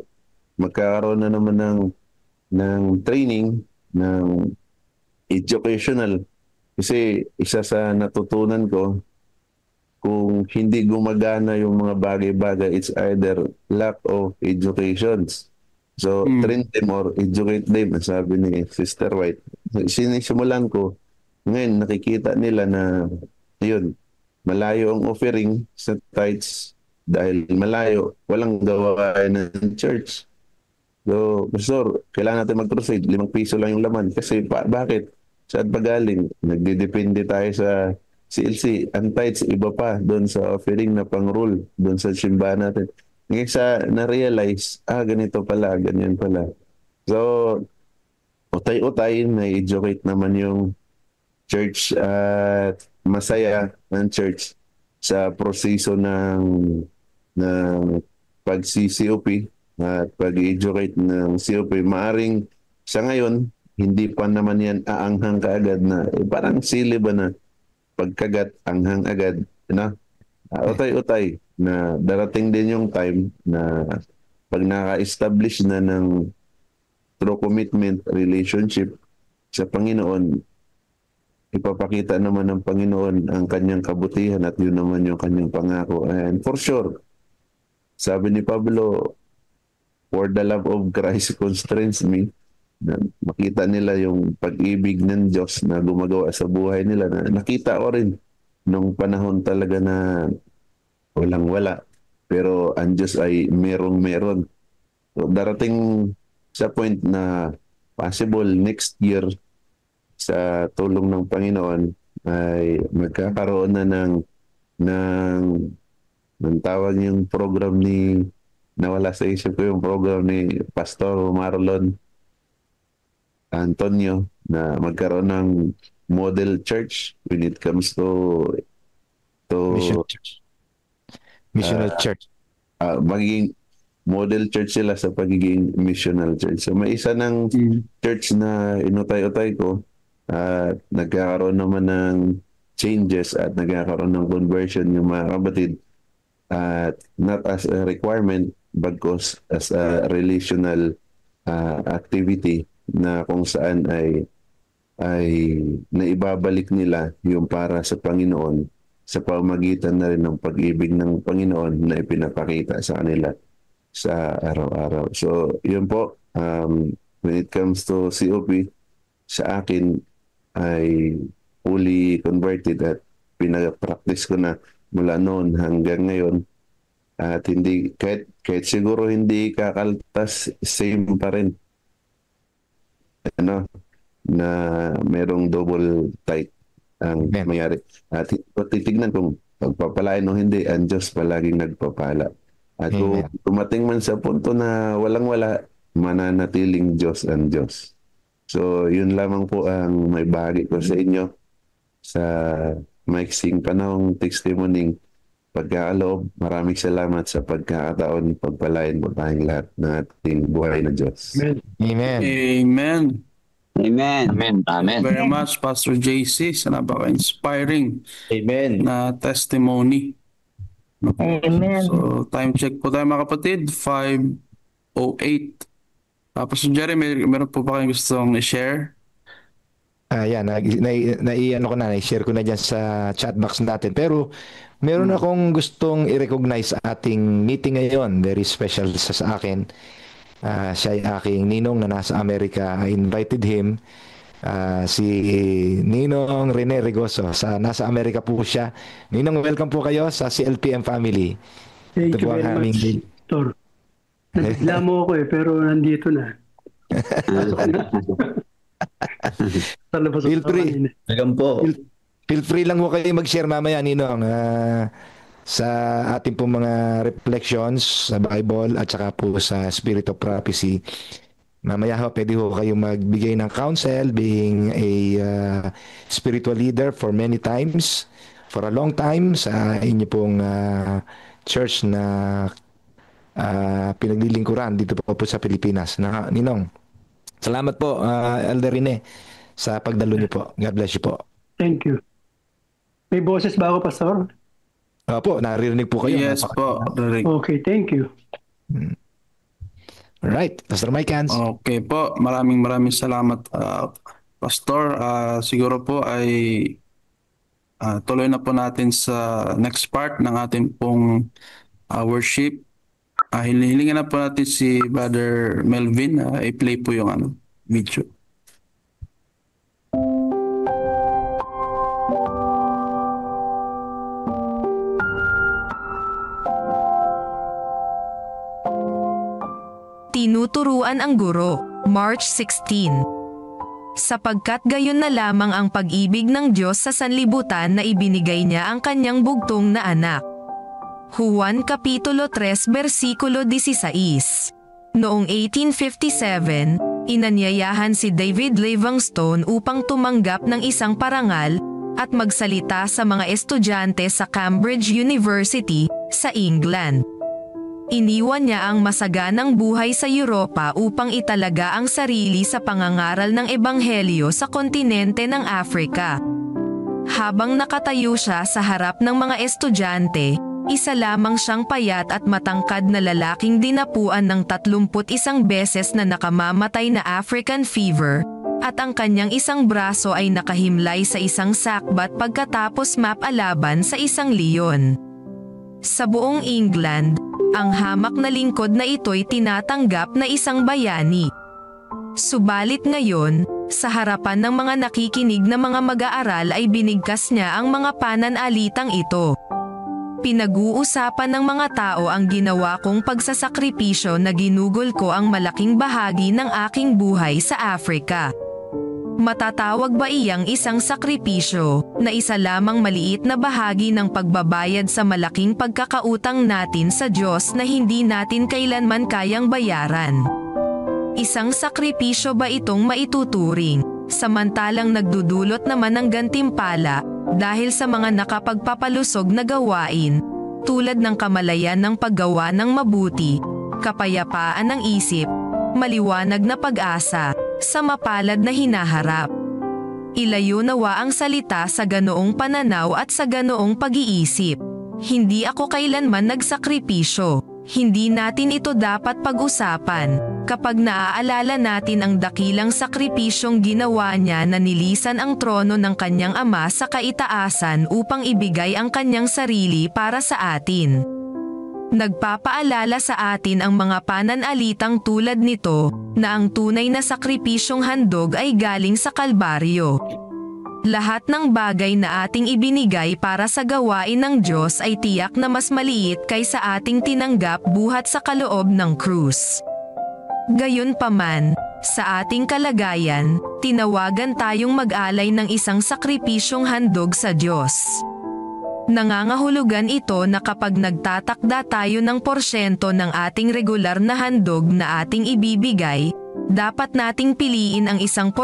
magkakaroon na naman ng training, ng educational. Kasi isa sa natutunan ko, kung hindi gumagana yung mga bagay-bagay, it's either lack of educations. So, train them or educate them, sabi ni Sister White. Sinisimulan ko, ngayon nakikita nila na, yun, malayo ang offering sa tithes dahil malayo, walang gawain ng church. So, Pastor, kailangan natin mag-crusade, 5 piso lang yung laman. Kasi bakit? Saan pa galing? Nagdidepende tayo sa CLC. Ang tithes, iba pa doon sa offering na pang-rule, doon sa simbahan natin. Ngayon sa na-realize, ganito pala, ganyan pala. So, utay-utay, na-educate naman yung church at masaya ng church sa proseso ng pag-COP at pag-educate ng COP. Maaring sa ngayon, hindi pa naman yan aanghang kaagad na parang sili ba na pagkagat anghang agad. Utay-utay na darating din yung time na pag naka-establish na ng true commitment relationship sa Panginoon, ipapakita naman ng Panginoon ang kanyang kabutihan at yun naman yung kanyang pangako. And for sure, sabi ni Pablo, for the love of Christ constrains me, na makita nila yung pag-ibig ng Diyos na gumagawa sa buhay nila, na nakita ko rin nung panahon talaga na walang-wala. Pero ang Diyos ay merong-meron. So, darating sa point na possible next year sa tulong ng Panginoon ay magkakaroon na ng tawag yung program ni, nawala sa isip ko yung program ni Pastor Marlon Antonio, na magkaroon ng model church when it comes to Mission Church. Missional Church. Magiging model church sila sa pagiging missional church. So may isa ng church na inutay-utay ko at nagkakaroon naman ng changes at nagkakaroon ng conversion yung mga kapatid, at not as a requirement bagkus as a relational activity na kung saan ay naibabalik nila yung para sa Panginoon sa pamamagitan na rin ng pag-ibig ng Panginoon na ipinapakita sa kanila sa araw-araw. So, yun po, when it comes to COP, sa akin ay fully converted at pinapractice ko na mula noon hanggang ngayon. At hindi, kahit siguro hindi kakaltas, same pa rin. Na merong double tight ang mayari. At titignan kung pagpapalain o hindi, ang Diyos palaging nagpapala. At kung tumating man sa punto na walang-wala, mananatiling Diyos ang Diyos. So, yun lamang po ang may bahagi ko sa inyo sa maiksing panahong testimony pagkakaloob. Maraming salamat sa pagkakataon, pagpalain po tayong lahat ng ating buhay na Diyos. Amen. Amen. Amen. Amen. Amen. Very much, Pastor JC, sa napaka-inspiring Amen. na testimony. Amen. So, time check po tayo mga kapatid, 5:08. Pastor Jerry, meron po ba kayong gustong i-share? Yan, na-share ko na dyan sa chat box natin. Pero meron akong gustong i-recognize sa ating meeting ngayon. Very special sa akin. Siya ay aking ninong na nasa Amerika. I invited him. Si Ninong Rene Regoso. Nasa Amerika po siya. Ninong, welcome po kayo sa CLPM family. Thank you very much, Tor. Nagla mo ako pero nandito na. Feel free. Welcome po. Feel free lang po kayo mag-share mamaya, Ninong, sa ating po mga reflections sa Bible at saka po sa Spirit of Prophecy. Mamaya ho, pwede ho kayo magbigay ng counsel, being a spiritual leader for many times, for a long time sa inyo pong church na pinaglilingkuran dito po sa Pilipinas. Ninong, salamat po, Elder Rene, sa pagdalo niyo po. God bless you po. Thank you. May boses ba ako, Pastor? Opo, naririnig po kayo. Yes po. Okay, thank you. Alright, Pastor Mike Hans. Okay po, maraming salamat, Pastor. Siguro po ay tuloy na po natin sa next part ng ating pong worship. Hilingan na po natin si Brother Melvin. I-play po yung video. Tinuturuan ang guro, March 16. Sapagkat gayon na lamang ang pag-ibig ng Diyos sa sanlibutan na ibinigay niya ang kanyang bugtong na anak. Juan Kapitulo 3 versikulo 16. Noong 1857, inanyayahan si David Livingstone upang tumanggap ng isang parangal at magsalita sa mga estudyante sa Cambridge University sa England. Iniwan niya ang masaganang buhay sa Europa upang italaga ang sarili sa pangangaral ng ebanghelyo sa kontinente ng Afrika. Habang nakatayo siya sa harap ng mga estudyante, isa lamang siyang payat at matangkad na lalaking dinapuan ng 31 beses na nakamamatay na African fever, at ang kanyang isang braso ay nakahimlay sa isang sakbat pagkatapos mapalaban sa isang leon. Sa buong England, ang hamak na lingkod na ito'y tinatanggap na isang bayani. Subalit ngayon, sa harapan ng mga nakikinig na mga mag-aaral ay binigkas niya ang mga pananalitang ito. Pinag-uusapan ng mga tao ang ginawa kong pagsasakripisyo na ginugol ko ang malaking bahagi ng aking buhay sa Africa. Matatawag ba iyang isang sakripisyo na isa lamang maliit na bahagi ng pagbabayad sa malaking pagkakautang natin sa Diyos na hindi natin kailanman kayang bayaran? Isang sakripisyo ba itong maituturing, samantalang nagdudulot naman ng gantimpala dahil sa mga nakapagpapalusog na gawain, tulad ng kamalayan ng paggawa ng mabuti, kapayapaan ng isip, maliwanag na pag-asa, sa mapalad na hinaharap? Ilayo nawa ang salita sa ganoong pananaw at sa ganoong pag-iisip. Hindi ako kailanman nagsakripisyo. Hindi natin ito dapat pag-usapan kapag naaalala natin ang dakilang sakripisyong ginawa niya na nilisan ang trono ng kanyang ama sa kaitaasan upang ibigay ang kanyang sarili para sa atin. Nagpapaalala sa atin ang mga pananalitang tulad nito na ang tunay na sakripisyong handog ay galing sa Kalbaryo. Lahat ng bagay na ating ibinigay para sa gawain ng Diyos ay tiyak na mas maliit kaysa ating tinanggap buhat sa kaloob ng krus. Gayunpaman, sa ating kalagayan, tinawagan tayong mag-alay ng isang sakripisyong handog sa Diyos. Nangangahulugan ito na kapag nagtatakda tayo ng porsyento ng ating regular na handog na ating ibibigay, dapat nating piliin ang 1%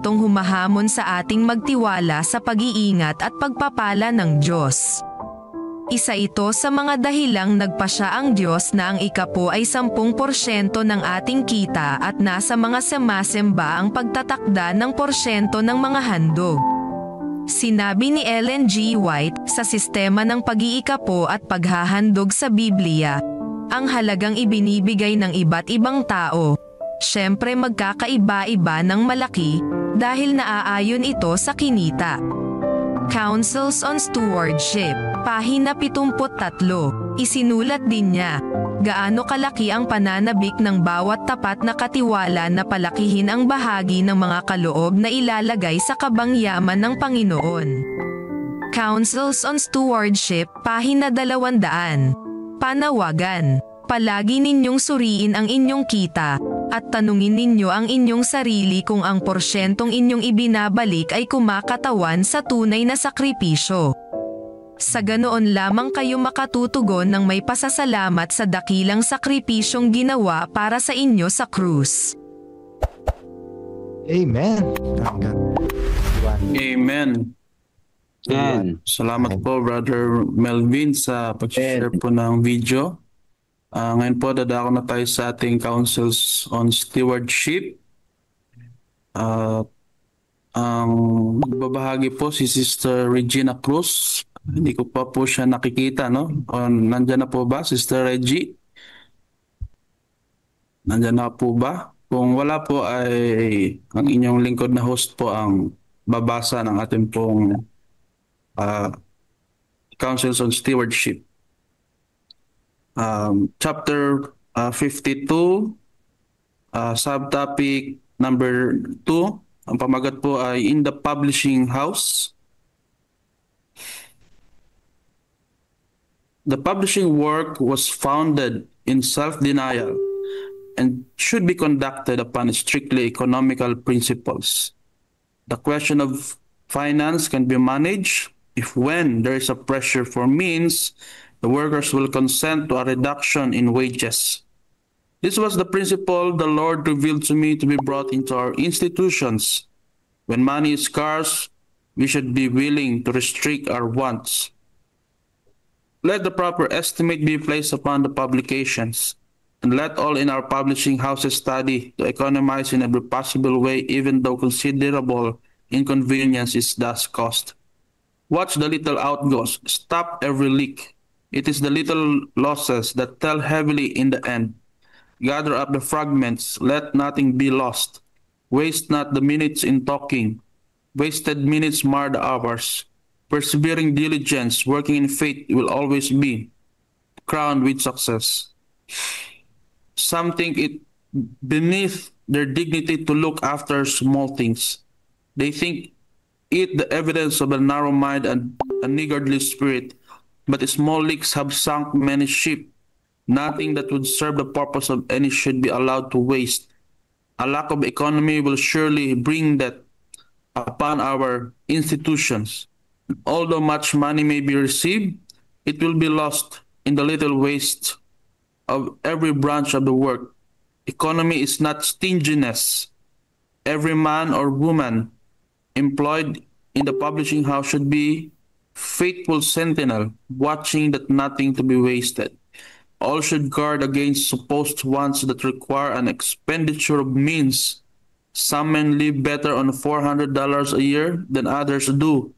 humahamon sa ating magtiwala sa pag-iingat at pagpapala ng Diyos. Isa ito sa mga dahilang nagpasya ang Diyos na ang ikapo ay 10% ng ating kita at nasa mga semasemba ang pagtatakda ng porsyento ng mga handog. Sinabi ni Ellen G. White sa Sistema ng Pag-iikapo at Paghahandog sa Biblia, ang halagang ibinibigay ng iba't ibang tao, siyempre magkakaiba-iba ng malaki dahil naaayon ito sa kinita. Councils on Stewardship, pahina 73, isinulat din niya, gaano kalaki ang pananabik ng bawat tapat na katiwala na palakihin ang bahagi ng mga kaloob na ilalagay sa kabangyaman ng Panginoon. Councils on Stewardship, pahina 200, panawagan, palagi ninyong suriin ang inyong kita, at tanungin ninyo ang inyong sarili kung ang porsyentong inyong ibinabalik ay kumakatawan sa tunay na sakripisyo. Sa ganoon lamang kayo makatutugon ng may pasasalamat sa dakilang sakripisyong ginawa para sa inyo sa krus. Amen. Amen. Salamat po, Brother Melvin, sa pag-share po ng video. Ngayon po, dadako na tayo sa ating councils on stewardship. Ang magbabahagi po si Sister Regina Cruz. Hindi ko pa po siya nakikita, no? Nandyan na po ba, Sister Reggie? Nandyan na po ba? Kung wala po ay ang inyong lingkod na host po ang babasa ng ating pong councils on stewardship. Chapter 52, subtopic number 2, ang pamagat po ay in the publishing house. The publishing work was founded in self-denial and should be conducted upon strictly economical principles. The question of finance can be managed if when there is a pressure for means, the workers will consent to a reduction in wages. This was the principle the Lord revealed to me to be brought into our institutions. When money is scarce, we should be willing to restrict our wants. Let the proper estimate be placed upon the publications, and let all in our publishing houses study to economize in every possible way, even though considerable inconvenience is thus caused. Watch the little outgoes, stop every leak. It is the little losses that tell heavily in the end. Gather up the fragments, let nothing be lost. Waste not the minutes in talking. Wasted minutes mar the hours. Persevering diligence, working in faith will always be crowned with success. Some think it beneath their dignity to look after small things. They think it the evidence of a narrow mind and a niggardly spirit, but small leaks have sunk many ship. Nothing that would serve the purpose of any should be allowed to waste. A lack of economy will surely bring that upon our institutions. Although much money may be received, it will be lost in the little waste of every branch of the work. Economy is not stinginess. Every man or woman employed in the publishing house should be faithful sentinel, watching that nothing to be wasted. All should guard against supposed wants that require an expenditure of means. Some men live better on $400 a year than others do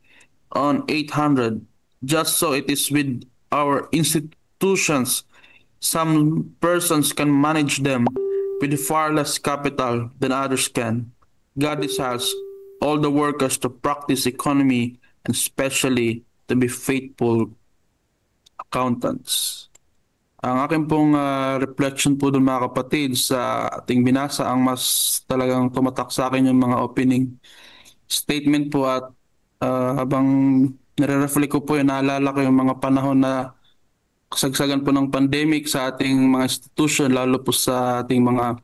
on 800. Just so it is with our institutions. Some persons can manage them with far less capital than others can. God desires all the workers to practice economy and especially to be faithful accountants. Ang aking pong reflection po doon mga kapatid sa ating binasa, ang mas talagang tumatak sa akin yung mga opening statement po at habang nare-reflect ko po yun, naalala ko yung mga panahon na kasagsagan po ng pandemic sa ating mga institution, lalo po sa ating mga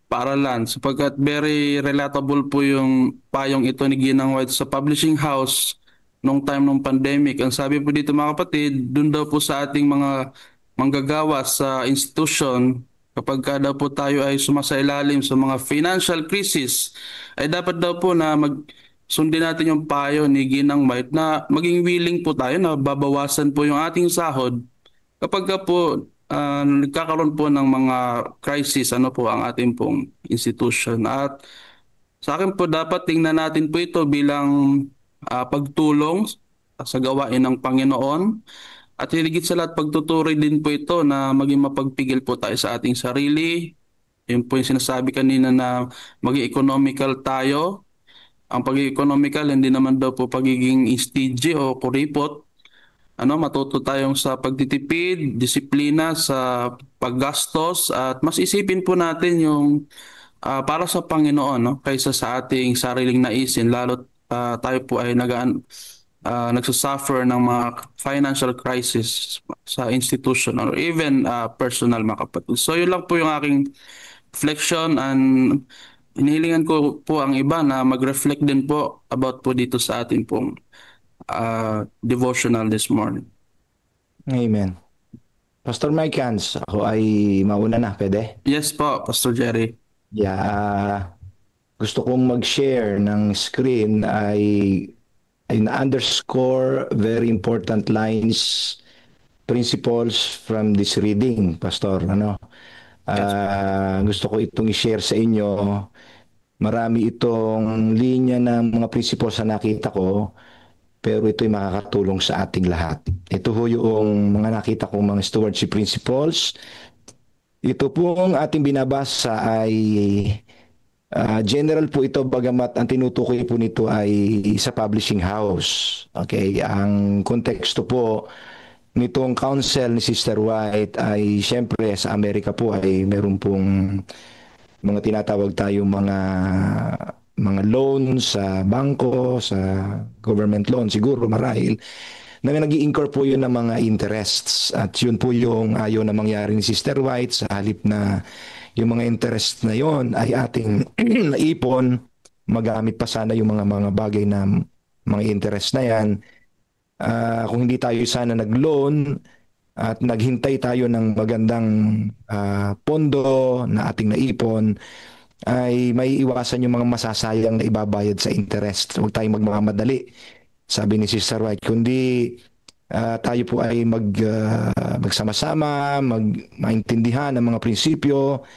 paaralan, sapagkat very relatable po yung payong ito ni Ginang White sa publishing house nung time ng pandemic. Ang sabi po dito mga kapatid, dun daw po sa ating mga manggagawa sa institution, kapag ka daw po tayo ay sumasailalim sa mga financial crisis, ay dapat daw po na sundin natin yung payo ni Ginang White na maging willing po tayo na babawasan po yung ating sahod kapag ka po nagkakaroon po ng mga crisis, ano po ang ating pong institution. At sa akin po dapat tingnan natin po ito bilang pagtulong sa gawain ng Panginoon. At higit sa lahat, pagtutuloy din po ito na maging mapagpigil po tayo sa ating sarili. Yun po yung sinasabi kanina na maging economical tayo. Ang pagiging economical, hindi naman daw po pagiging stingy o kuripot. Matuto tayong sa pagtitipid, disiplina sa paggastos, at mas isipin po natin yung para sa Panginoon, no? Kaysa sa ating sariling naisin, lalo tayo po ay nagsasuffer ng mga financial crisis sa institution or even personal mga kapatid. So yun lang po yung aking reflection, and hinihilingan ko po ang iba na mag-reflect din po about po dito sa ating pong devotional this morning. Amen. Pastor Mike Hans, ako ay mauna na, pwede? Yes po, Pastor Jerry. Yeah, gusto kong mag-share ng screen ay na-underscore very important lines, principles from this reading, Pastor. Gusto ko itong i-share sa inyo. Marami itong linya ng mga principles na nakita ko, pero ito'y makakatulong sa ating lahat. Ito ho yung mga nakita kong mga stewardship principles. Ito pong ating binabasa ay general po ito, bagamat ang tinutukoy po nito ay sa publishing house. Okay, ang konteksto po nitong counsel ni Sister White ay siyempre sa Amerika po ay meron pong mga tinatawag tayong mga loan sa bangko, sa government loan, siguro marahil, na nag-i-incur po yun ng mga interests. At yun po yung ayaw na mangyari ni Sister White, sa halip na yung mga interest na yon ay ating naipon, magamit pa sana yung mga bagay na mga interest na yan. Kung hindi tayo sana nag-loan at naghintay tayo ng magandang pondo na ating naipon, ay may iwasan yung mga masasayang na ibabayad sa interest. Huwag tayong magmamadali, sabi ni Sister White, kundi tayo po ay magsama-sama, maintindihan ang mga prinsipyo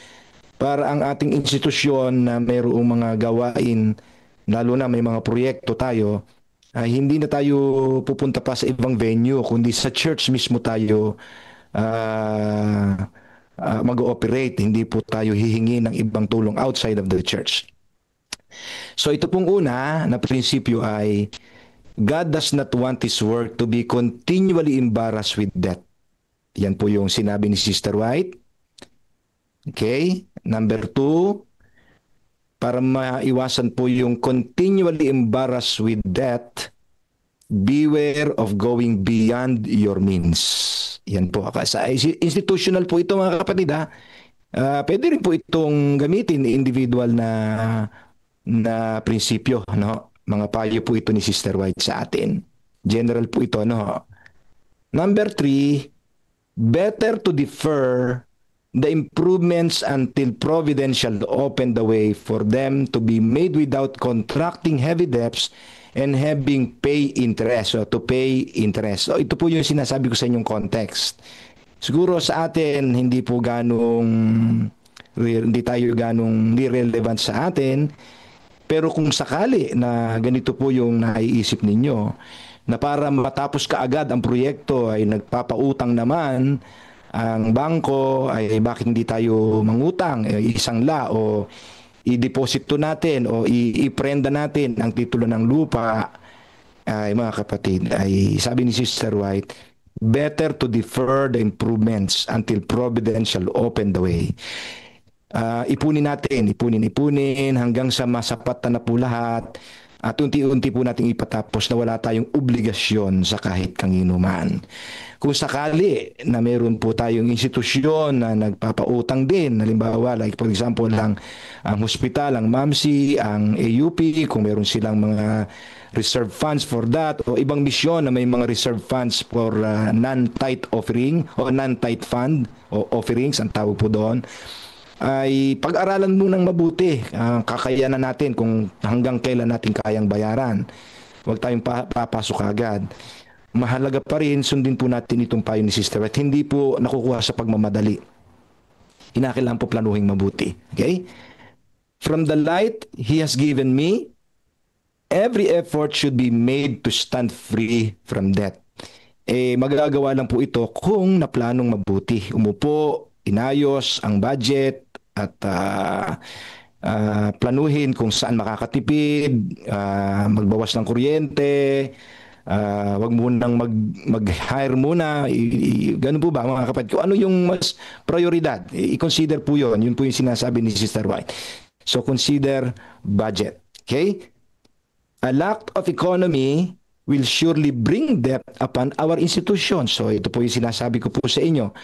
para ang ating institusyon na mayroong mga gawain, lalo na may mga proyekto tayo, hindi na tayo pupunta pa sa ibang venue, kundi sa church mismo tayo mag-ooperate. Hindi po tayo hihingi ng ibang tulong outside of the church. So ito pong una na prinsipyo ay God does not want His work to be continually embarrassed with debt. Yan po yung sinabi ni Sister White. Okay? Number 2, para maiwasan po yung continually embarrassed with debt, beware of going beyond your means. Yan po. Sa institutional po ito mga kapatid ha. Pwede rin po itong gamitin individual na prinsipyo, no? Mga payo po ito ni Sister White sa atin. General po ito, no? Number 3, better to defer the improvements until providential open the way for them to be made without contracting heavy debts and having pay interest, so to pay interest. So ito po yung sinasabi ko sa inyong context. Siguro sa atin hindi tayo ganong relevant sa atin, pero kung sakali na ganito po yung naiisip ninyo, na para matapos kaagad ang proyekto ay nagpapautang naman ang bangko, ay bakit hindi tayo mangutang isang o i-deposito natin o i-prenda natin ang titulo ng lupa. Ay mga kapatid, ay sabi ni Sister White, better to defer the improvements until providential open the way. Ipunin hanggang sa masapat na po lahat at unti-unti po nating ipatapos na wala tayong obligasyon sa kahit kanginuman. Kung sakali na meron po tayong institusyon na nagpapautang din, halimbawa like for example ang hospital, ang MAMC, ang AUP, kung meron silang mga reserve funds for that, o ibang misyon na may mga reserve funds for non-tithe offering o non-tithe fund o offerings ang tawag po doon, ay pag-aralan munang mabuti kakayanan natin kung hanggang kailan natin kayang bayaran. Huwag tayong papasok agad. Mahalaga pa rin, sundin po natin itong payo ni Sister White. Hindi po nakukuha sa pagmamadali. Kinakailangan po planuhin mabuti. Okay? From the light He has given me, every effort should be made to stand free from debt. Magagawa lang po ito kung naplanong mabuti. Umupo, inayos ang budget, at planuhin kung saan makakatipid, magbawas ng kuryente, wag munang mag-hire muna, ganun po ba mga kapatid? Kung ano yung mas prioridad, i-consider po yun. Yun po yung sinasabi ni Sister White. So consider budget. Okay? A lack of economy will surely bring debt upon our institutions. So ito po yung sinasabi ko po sa inyo.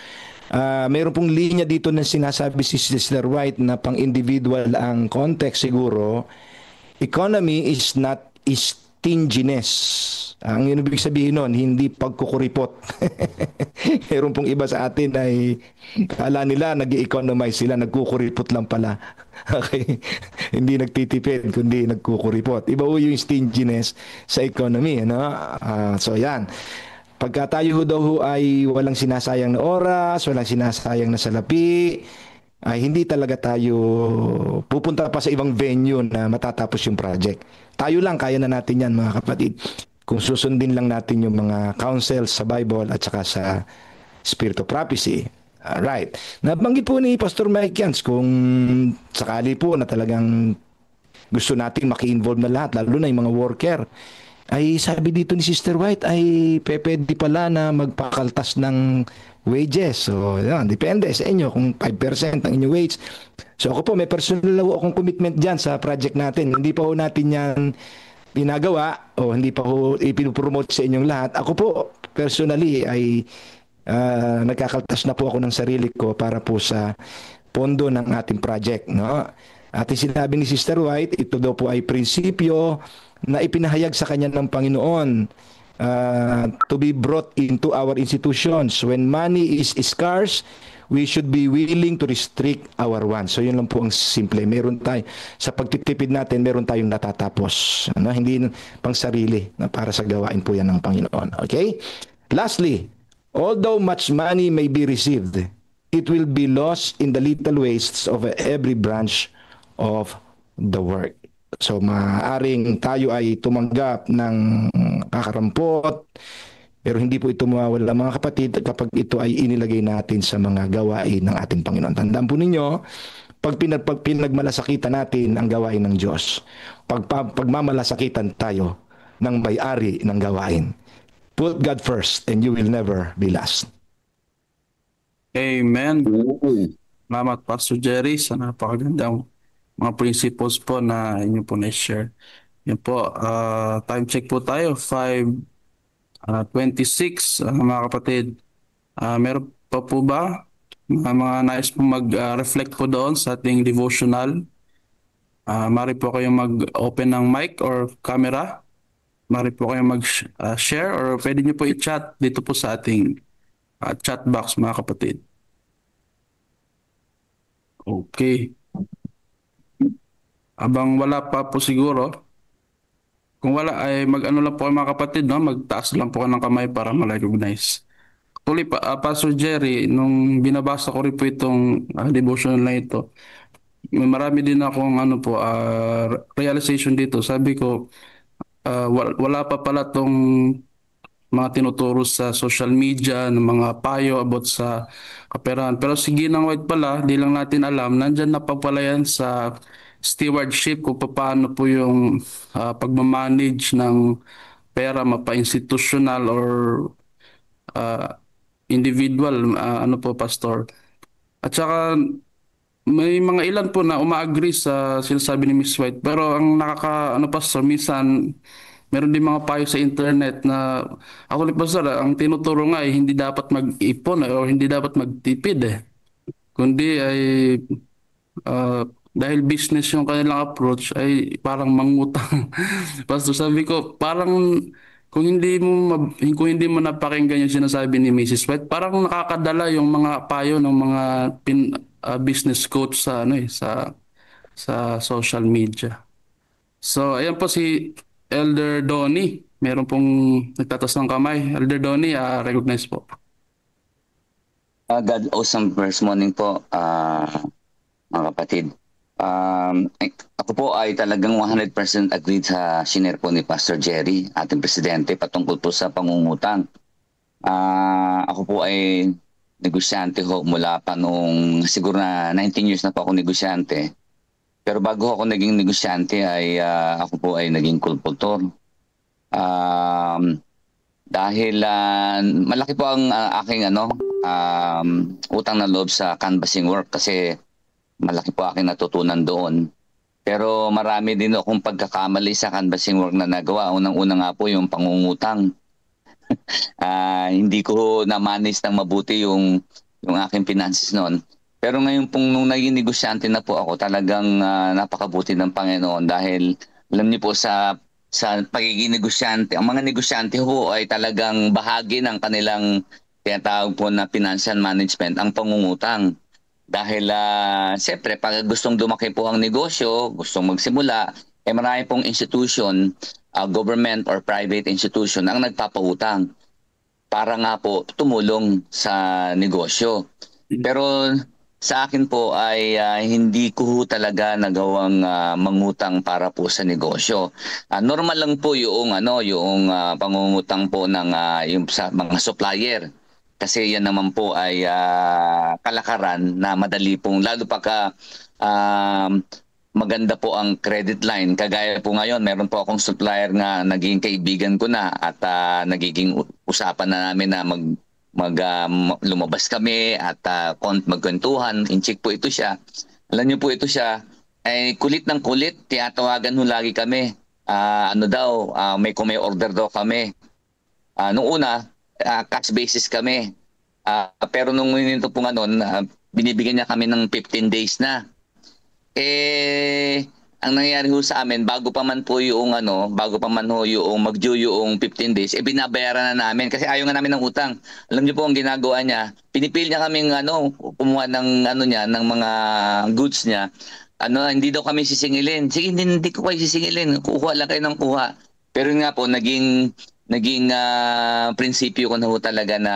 Mayroon pong linya dito na sinasabi si Sister White na pang individual ang context siguro. Economy is not stinginess. Ang ibig sabihin nun, hindi pagkukuripot. Mayroon pong iba sa atin ay kala nila nag-economize sila, nagkukuripot lang pala. Okay? Hindi nagtitipid, kundi nagkukuripot. Iba po yung stinginess sa economy. Ano? So yan. Pagka tayo daw ay walang sinasayang na oras, walang sinasayang na salapi, ay hindi talaga tayo pupunta pa sa ibang venue na matatapos yung project. Tayo lang, kaya na natin yan mga kapatid. Kung susundin lang natin yung mga counsels sa Bible at saka sa Spirit of Prophecy. Alright. Nabanggit po ni Pastor Mike Yans kung sakali po na talagang gusto natin maki-involve na lahat, lalo na yung mga worker. Ay sabi dito ni Sister White ay pwede pala na magpakaltas ng wages. So yan, depende sa inyo kung 5% ang inyong wage. So ako po may personal akong commitment dyan sa project natin. Hindi pa ho natin yan ginagawa o hindi pa ho ipinupromote sa inyong lahat. Ako po personally ay nagkakaltas na po ako ng sarili ko para po sa pondo ng ating project, no? At sinabi ni Sister White, ito daw po ay prinsipyo na ipinahayag sa kanya ng Panginoon to be brought into our institutions. When money is scarce, we should be willing to restrict our wants. So yun lang po ang simple. Meron tayo, sa pagtitipid natin, meron tayong natatapos. Ano? Hindi pang sarili, na para sa gawain po yan ng Panginoon. Okay? Lastly, although much money may be received, it will be lost in the little wastes of every branch of the work. So maaaring tayo ay tumanggap ng kakarampot, pero hindi po ito mawawala mga kapatid kapag ito ay inilagay natin sa mga gawain ng ating Panginoon. Tandaan po ninyo, pag pinagmalasakitan natin ang gawain ng Diyos, pagmamalasakitan tayo ng may-ari ng gawain. Put God first and you will never be last. Amen. Salamat, Pastor Jerry, sa napakagandang mga principles po na inyo po na-share. Yan po, time check po tayo, 5:26, mga kapatid. Meron pa po ba mga nais po mag-reflect po doon sa ating devotional? Mari po kayong mag-open ng mic or camera. Mari po kayong mag-share or pwede nyo po i-chat dito po sa ating chat box, mga kapatid. Okay. Abang wala pa po siguro, kung wala ay mag-ano lang po mga kapatid, no? Magtaas lang po ng kamay para ma-recognize. Actually, Pastor Jerry, nung binabasa ko rin po itong devotional na ito, marami din akong realization dito. Sabi ko, wala pa pala tong mga tinuturo sa social media, ng mga payo about sa kaperahan. Pero si Ginang White pala, di lang natin alam, nandyan na pa pala yan sa stewardship kung paano po yung pagmamanage ng pera, mapa-institutional or individual, Pastor. At saka may mga ilan po na uma-agree sa sinasabi ni Miss White, pero ang Pastor, minsan meron din mga payo sa internet na ako Pastor, ang tinuturo nga ay hindi dapat mag-ipon o hindi dapat magtipid kundi ay dahil business yung kanilang approach ay parang mangutang. Pastor, sabi ko parang kung hindi mo napakinggan yung sinasabi ni Mrs. White, parang nakakadala yung mga payo ng mga business coach sa sa social media. So ayan po si Elder Donnie, meron pong nagtatas ng kamay. Elder Donnie, recognize po. God awesome first morning po, mga kapatid. Ako po ay talagang 100% agreed sa shinare po ni Pastor Jerry, ating presidente, patungkol po sa pangungutang. Ako po ay negosyante ho mula pa nung siguro na 19 years na po ako negosyante. Pero bago ako naging negosyante ay ako po ay naging kulpultor. Dahil malaki po ang aking utang na loob sa canvassing work kasi malaki po aking natutunan doon. Pero marami din akong pagkakamali sa canvassing work na nagawa. Unang-una nga po yung pangungutang. Hindi ko na-manage ng mabuti yung aking finances noon. Pero ngayon pong nung naging negosyante na po ako, talagang napakabuti ng Panginoon dahil alam niyo po sa pagiging negosyante, ang mga negosyante ho ay talagang bahagi ng kanilang tinatawag po na financial management, ang pangungutang. Dahil siyempre pag gustong lumaki po ang negosyo, gustong magsimula, marami pong institution, government or private institution ang nagpapautang para nga po tumulong sa negosyo. Pero sa akin po ay hindi ko talaga nagawang mangutang para po sa negosyo. Normal lang po yung pangungutang po ng yung sa mga supplier. Kasi yan naman po ay kalakaran na madali pong lalo pagka maganda po ang credit line. Kagaya po ngayon, meron po akong supplier na naging kaibigan ko na at nagiging usapan na namin na lumabas kami at magkwentuhan. In-check po ito siya. Alam niyo po ito siya, ay kulit ng kulit. Tiyatawagan ho lagi kami. Kung may order daw kami. Noong una, cash basis kami. Pero nung ito po binibigyan niya kami ng 15 days na. Ang nangyayari ho sa amin, bago pa man yung mag-due yung 15 days, binabayaran na namin kasi ayaw nga namin ng utang. Alam niyo po ang ginagawa niya, pinipil niya kaming kumuha ng ng mga goods niya. Hindi daw kami sisingilin. Sige, hindi ko kayo sisingilin. Kuha lang kayo ng kuha. Pero nga po, naging prinsipyo ko na ho talaga na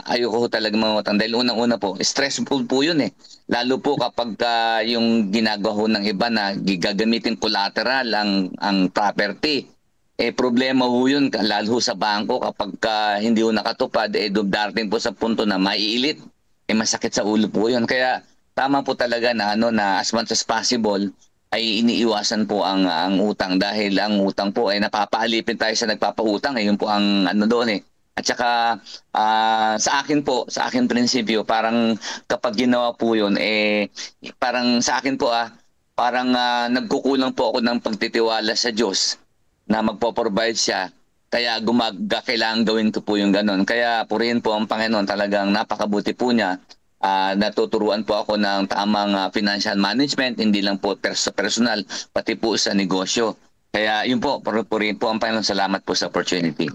ayoko ho talaga mangutang dahil unang-una po, stressful po yun Lalo po kapag yung ginagawa ho ng iba na gagamitin collateral ang property. Problema ho yun, lalo ho sa bangko kapag hindi ho nakatupad, darating po sa punto na maiilit. Masakit sa ulo po yun. Kaya tama po talaga na na as much as possible ay iniiwasan po ang utang dahil ang utang po ay napapaalipin tayo sa nagpapautang, yun po ang doon eh. At saka sa akin prinsipyo, parang kapag ginawa po yun, parang sa akin po parang nagkukulang po ako ng pagtitiwala sa Diyos na magpo-provide siya. Kaya kailangan gawin ko po yung ganun. Kaya purihin po ang Panginoon, talagang napakabuti po niya. Natuturuan po ako ng tamang financial management, hindi lang po personal, pati po sa negosyo. Kaya yun po, purihin po ang Panginoon. Salamat po sa opportunity.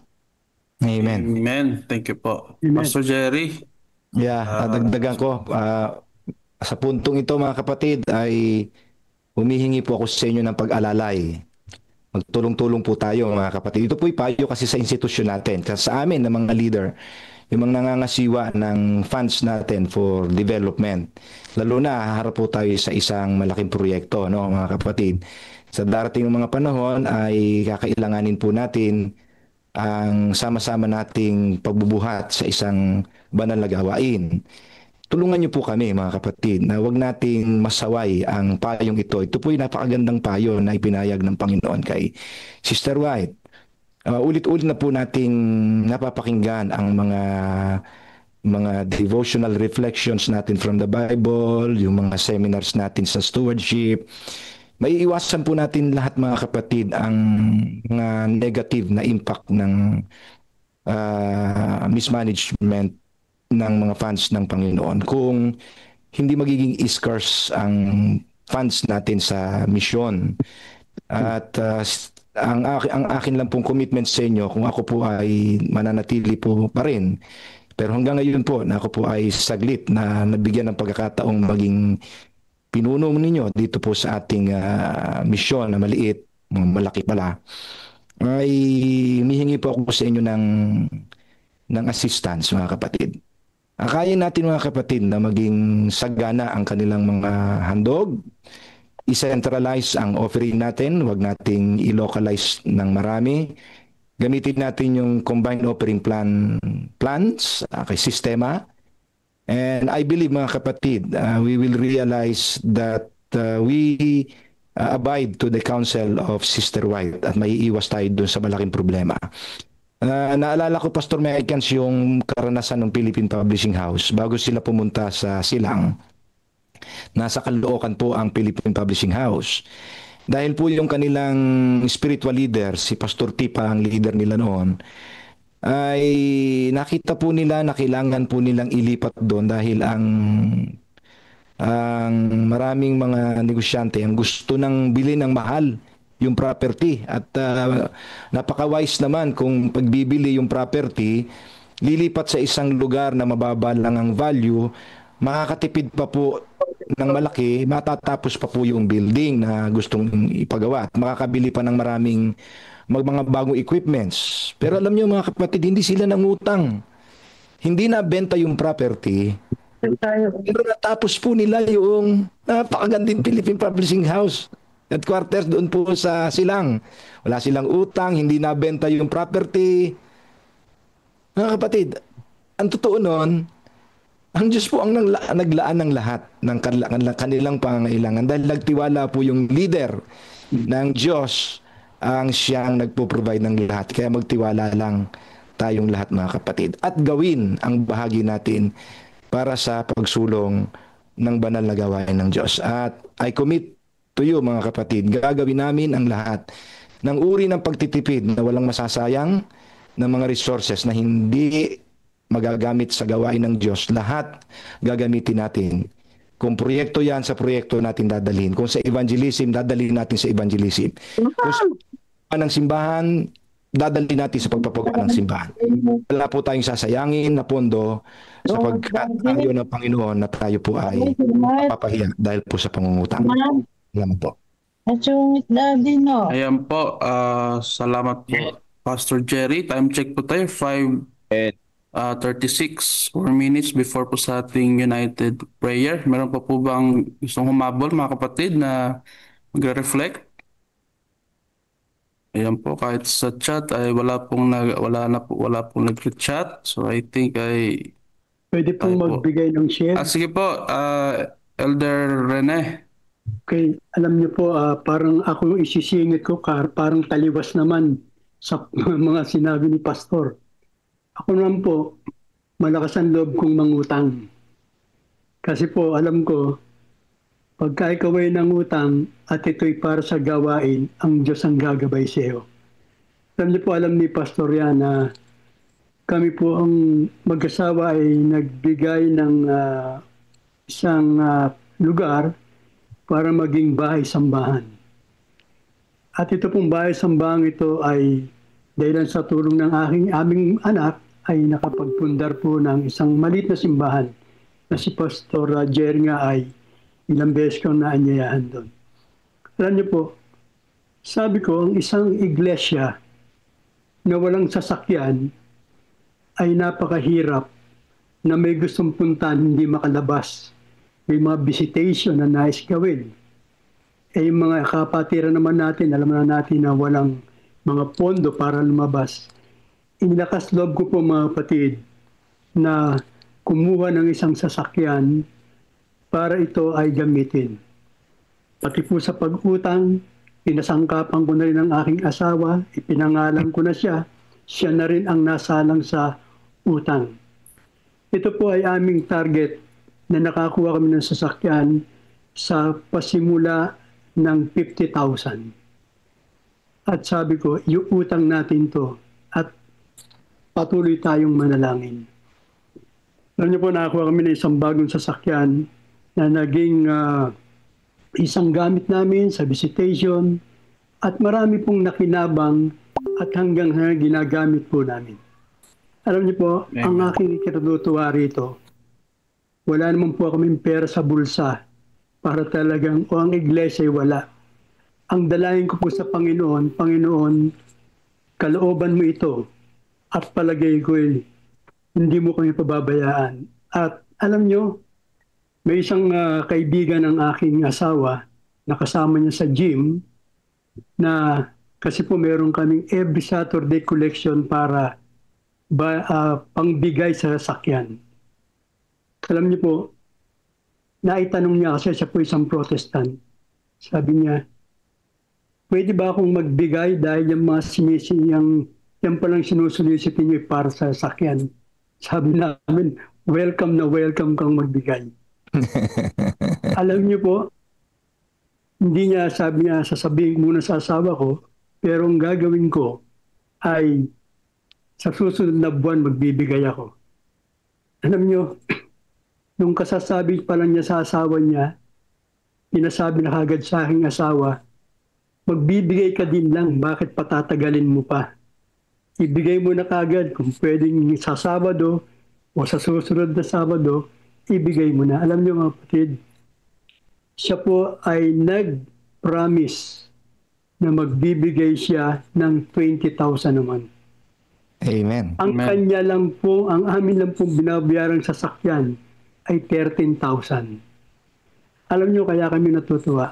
Amen. Amen. Thank you po. Amen. Pastor Jerry. Yeah, dagdagan ko. Sa puntong ito mga kapatid ay humihingi po ako sa inyo ng pag-alalay. Magtulong-tulong po tayo mga kapatid. Ito po'y payo kasi sa institusyon natin. Sa amin na mga leader, yung mga nangangasiwa ng funds natin for development. Lalo na haharap po tayo sa isang malaking proyekto, no, mga kapatid. Sa darating ng mga panahon ay kakailanganin po natin ang sama-sama nating pagbubuhat sa isang banal na gawain. Tulungan niyo po kami mga kapatid na huwag nating masaway ang payong ito. Ito po'y napakagandang payo na ipinayag ng Panginoon kay Sister White. Ulit-ulit na po nating napapakinggan ang mga devotional reflections natin from the Bible, yung mga seminars natin sa stewardship. Maiiwasan po natin lahat mga kapatid ang mga negative na impact ng mismanagement ng mga funds ng Panginoon kung hindi magiging scarce ang funds natin sa misyon. At ang akin lang pong commitment sa inyo, kung ako po ay mananatili po pa rin, pero hanggang ngayon po na ako po ay saglit na nabigyan ng pagkakataong maging pinuno ninyo dito po sa ating misyon na maliit, malaki pala, ay humihingi po ako sa inyo ng assistance mga kapatid. Kaya natin mga kapatid na maging sagana ang kanilang mga handog, i-centralize ang offering natin, wag nating i-localize ng marami. Gamitin natin yung combined offering plans, kay sistema. And I believe mga kapatid, we will realize that we abide to the counsel of Sister White at maiiwas tayo dun sa malaking problema. Naalala ko, Pastor Mekans, yung karanasan ng Philippine Publishing House bago sila pumunta sa Silang. Nasa Caloocan po ang Philippine Publishing House. Dahil po yung kanilang spiritual leader, si Pastor Tipa, ang leader nila noon, ay nakita po nila na kailangan po nilang ilipat doon dahil ang maraming mga negosyante ang gusto nang bilhin ng mahal yung property at napaka-wise naman kung pagbibili yung property, lilipat sa isang lugar na mababa lang ang value, makakatipid pa po ng malaki, matatapos pa po yung building na gustong ipagawa at makakabili pa ng maraming mga bagong equipments. Pero alam niyo mga kapatid, hindi sila nangutang. Hindi na benta yung property. Pero natapos po nila yung napakagandang Philippine Publishing House at quarters doon po sa Silang. Wala silang utang, hindi na benta yung property. Mga kapatid, ang totoo nun, ang Diyos po ang naglaan ng lahat ng kanilang pangangailangan dahil nagtiwala po yung leader ng Diyos ang siyang nagpo-provide ng lahat. Kaya magtiwala lang tayong lahat mga kapatid. At gawin ang bahagi natin para sa pagsulong ng banal na gawain ng Diyos. At I commit to you mga kapatid, gagawin namin ang lahat ng uri ng pagtitipid na walang masasayang ng mga resources na hindi magagamit sa gawain ng Diyos. Lahat gagamitin natin. Kung proyekto yan, sa proyekto natin dadalhin. Kung sa evangelism, dadalhin natin sa evangelism. Kung sa pagpapagawa ng simbahan, dadalhin natin sa pagpapagawa ng simbahan. Wala po tayong sasayangin na pondo sapagkat ayaw ng Panginoon na tayo po ay mapapahiya dahil po sa pangungutang. Salamat po. Ayan po, salamat po Pastor Jerry. Time check po tayo, 5:36 minutes before po sa ating United Prayer. Meron pa po bang gustong humabol mga kapatid na magre-reflect? Ayan po, kahit sa chat ay wala pong nag-chat. So I think Pwede pong magbigay ng share. Sige po, Elder Rene. Okay, alam niyo po, parang ako yung isisingit ko, parang taliwas naman sa mga sinabi ni Pastor. Ako naman po, malakas ang loob kong mangutang. Kasi po, alam ko, pagka ikaw ay nangutang at ito'y para sa gawain, ang Diyos ang gagabay sa iyo. Alam niyo po, alam ni Pastor yan na kami po ang mag-asawa ay nagbigay ng isang lugar para maging bahay-sambahan. At ito pong bahay-sambahan ito ay dahil sa tulong ng aming anak ay nakapagpundar po ng isang maliit na simbahan na si Pastor Jerry nga ay ilang beses kang naanyayahan doon. Alam niyo po, sabi ko, ang isang iglesia na walang sasakyan ay napakahirap na may gustong puntahan hindi makalabas. May mga visitation na nais gawin. Eh yung mga kapatiran naman natin, alam na natin na walang mga pondo para lumabas. Inilakas loob ko po mga kapatid na kumuha ng isang sasakyan para ito ay gamitin. Pati po sa pag-utang, pinasangkapan ko na rin ang aking asawa, ipinangalan ko na siya, siya na rin ang nasalang sa utang. Ito po ay aming target na nakakuha kami ng sasakyan sa pasimula ng 50,000. At sabi ko, iutang natin to at patuloy tayong manalangin. Alam niyo po, nakakuha kami ng isang bagong sasakyan na naging isang gamit namin sa visitation at marami pong nakinabang at hanggang ginagamit po namin. Alam niyo po, ang aking ikatutuwa rito, wala naman po kaming pera sa bulsa para talagang, o ang iglesia ay wala. Ang dalangin ko po sa Panginoon, Panginoon, kalooban mo ito at palagay ko hindi mo kami pababayaan. At alam niyo, may isang kaibigan ng aking asawa na kasama niya sa gym na kasi po meron kaming every Saturday collection para pangbigay sa sasakyan. Alam niyo po, naitanong niya kasi siya po isang Protestant. Sabi niya, pwede ba akong magbigay dahil yung mga yan palang sinusolicitin niyo para sa sasakyan. Sabi namin, welcome na welcome kang magbigay. Alam niyo po, hindi niya sabi niya, sasabihin muna sa asawa ko, pero ang gagawin ko ay sa susunod na buwan magbibigay ako. Alam niyo, nung kasasabi pa lang niya sa asawa niya, pinasabi na kagad sa aking asawa, magbibigay ka din lang, bakit patatagalin mo pa? Ibigay mo na kagad kung pwedeng sa Sabado o sa susunod na Sabado, ibigay mo na. Alam niyo mga kapatid, siya po ay nag-promise na magbibigay siya ng 20,000 naman. Amen. Ang kanya lang po, ang amin lang pong binabayarang sasakyan ay 13,000. Alam niyo kaya kami natutuwa.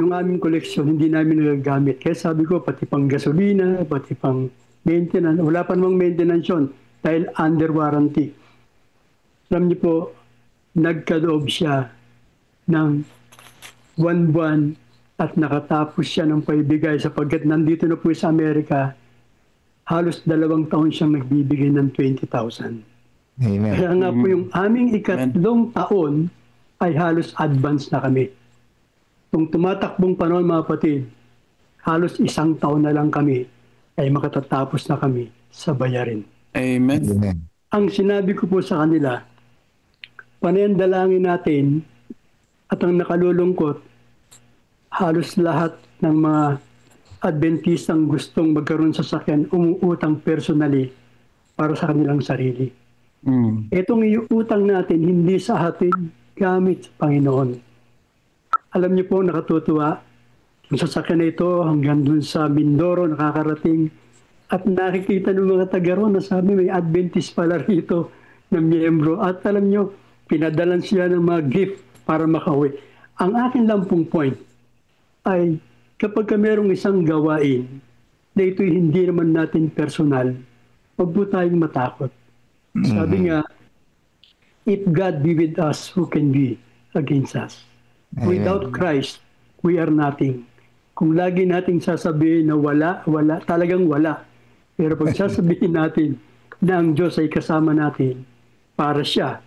Yung aming koleksyon, hindi namin nagagamit. Kaya sabi ko, pati pang gasolina, pati pang maintenance. Wala pa namang maintenance yun dahil under warranty. Alam niyo po, nagkaloob siya ng 1 buwan at nakatapos siya ng paibigay sapagkat nandito na po sa Amerika, halos 2 taon siyang nagbibigay ng 20,000. Amen. Kaya nga po yung aming ikatlong taon ay halos advance na kami. Kung tumatakbong panahon mga kapatid, halos 1 taon na lang kami ay makatatapos na kami sa bayarin. Amen. Amen. Ang sinabi ko po sa kanila, panandalangin natin at ang nakalulungkot, halos lahat ng mga Adventistang gustong magkaroon sa sasakyan umuutang personally para sa kanilang sarili. Itong iutang natin hindi sa atin gamit sa Panginoon. Alam niyo po, nakatutuwa, yung sasakyan na ito hanggang dun sa Mindoro nakakarating at nakikita ng mga taga roon na sabi may Adventist pala rito na miyembro. At alam niyo, pinadalan siya ng mga gift para makauwi. Ang akin lang pong point ay kapag merong isang gawain na ito'y hindi naman natin personal, huwag po tayong matakot. Sabi nga, if God be with us, who can be against us. Amen. Without Christ, we are nothing. Kung lagi nating sasabihin na wala, talagang wala. Pero pag sasabihin natin na ang Diyos ay kasama natin, para siya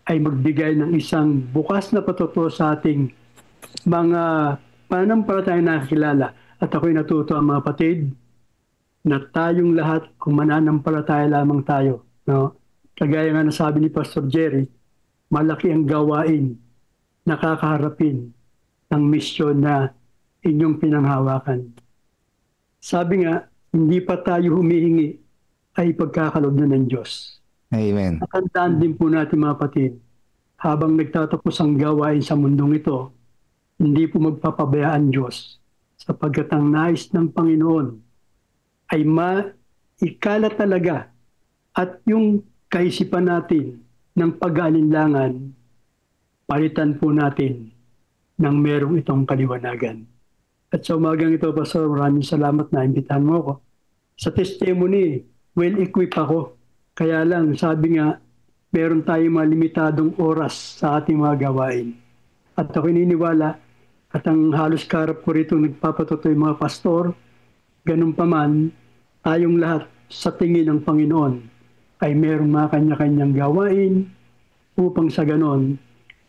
ay magbigay ng isang bukas na patutuo sa ating mga pananampalatayang nakakilala. At ako'y natuto ang mga kapatid na tayong lahat, kung mananampalataya lamang tayo, no? Kagaya nga nasabi ni Pastor Jerry, malaki ang gawain na kakaharapin ng misyon na inyong pinanghawakan. Sabi nga, hindi pa tayo humihingi ay pagkakaloob na ng Diyos. Amen. Nakandaan din po natin mga kapatid, habang nagtatapos ang gawain sa mundong ito, hindi po magpapabayaan Diyos sapagkat ang nais ng Panginoon ay maikala talaga at yung kaisipan natin ng pag-aalinlangan, palitan po natin ng merong itong kaliwanagan. At sa umagang ito, Pastor, maraming salamat na imbitahan mo ako. Sa testimony, well-equipped ako. Kaya lang, sabi nga, meron tayong mga limitadong oras sa ating mga gawain. At ako niniwala, at ang halos karap ko rito nagpapatutoy mga pastor, ganun pa man, tayong lahat sa tingin ng Panginoon ay merong mga kanya-kanyang gawain upang sa ganon,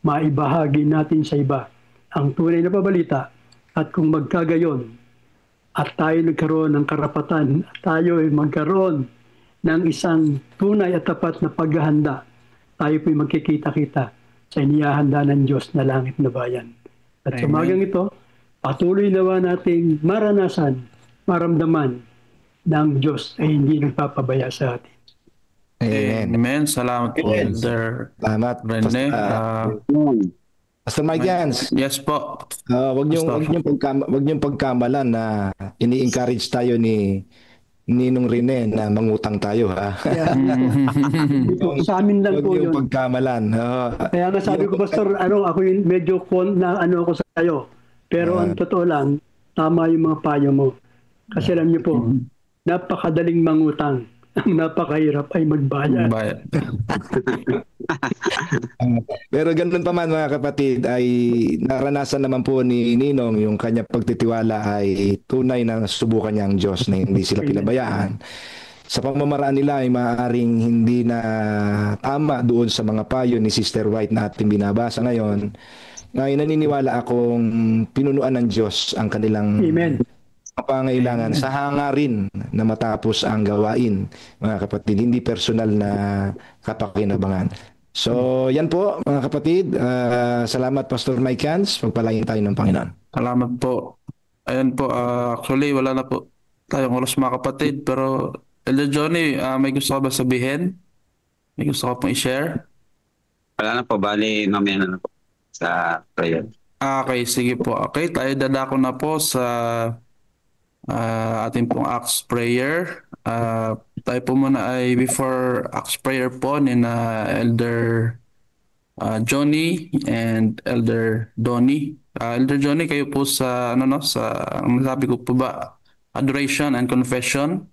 maibahagi natin sa iba ang tunay na pabalita. At kung magkagayon at tayo nagkaroon ng karapatan at tayo ay magkaroon ng isang tunay at tapat na paghahanda, tayo po'y magkikita-kita sa inihahanda ng Diyos na langit na bayan. At sa umagang ito, patuloy nawa nating maranasan, maramdaman na ang Diyos ay hindi nagpapabaya sa atin. Amen. Amen. Salamat po, Elder Salamat. Rene. Pastor Mike Gans. Yes po. Wag niyong pagkamalan na ini-encourage tayo ni Ninong Rene na mangutang tayo, ha? Yeah. Sa amin lang po yun. Huwag yung pagkamalan. Kaya nga sabi ko, Pastor, ako yung medyo ako sa tayo. Pero ang totoo lang, tama yung mga payo mo. Kasi alam niyo po, napakadaling mangutang. Ang napakahirap ay magbayad. Pero ganun pa man mga kapatid, ay naranasan naman po ni Ninong yung kanya pagtitiwala ay tunay na subukan niya ang Diyos na hindi sila pinabayaan. Sa pamamaraan nila ay maaaring hindi na tama doon sa mga payo ni Sister White na ating binabasa ngayon. Ngayon naniniwala akong pinunuan ng Diyos ang kanilang pangailangan sa hangarin na matapos ang gawain, mga kapatid, hindi personal na kapakinabangan. So, yan po mga kapatid. Salamat Pastor Mike Gans. Pagpalain tayo ng Panginoon. Salamat po. Ayan po, actually wala na po tayong oras mga kapatid, pero Elder Johnny, may gusto ka ba sabihin? May gusto ka pong i-share? Wala na po, bali mamaya na po sa prayer. Okay, sige po. Okay, tayo dadako na po sa ating pong Acts Prayer. Tayo po muna ay before Acts Prayer po ni na Elder Johnny and Elder Donnie. Elder Johnny, kayo po sa sa sabi ko po ba, adoration and confession.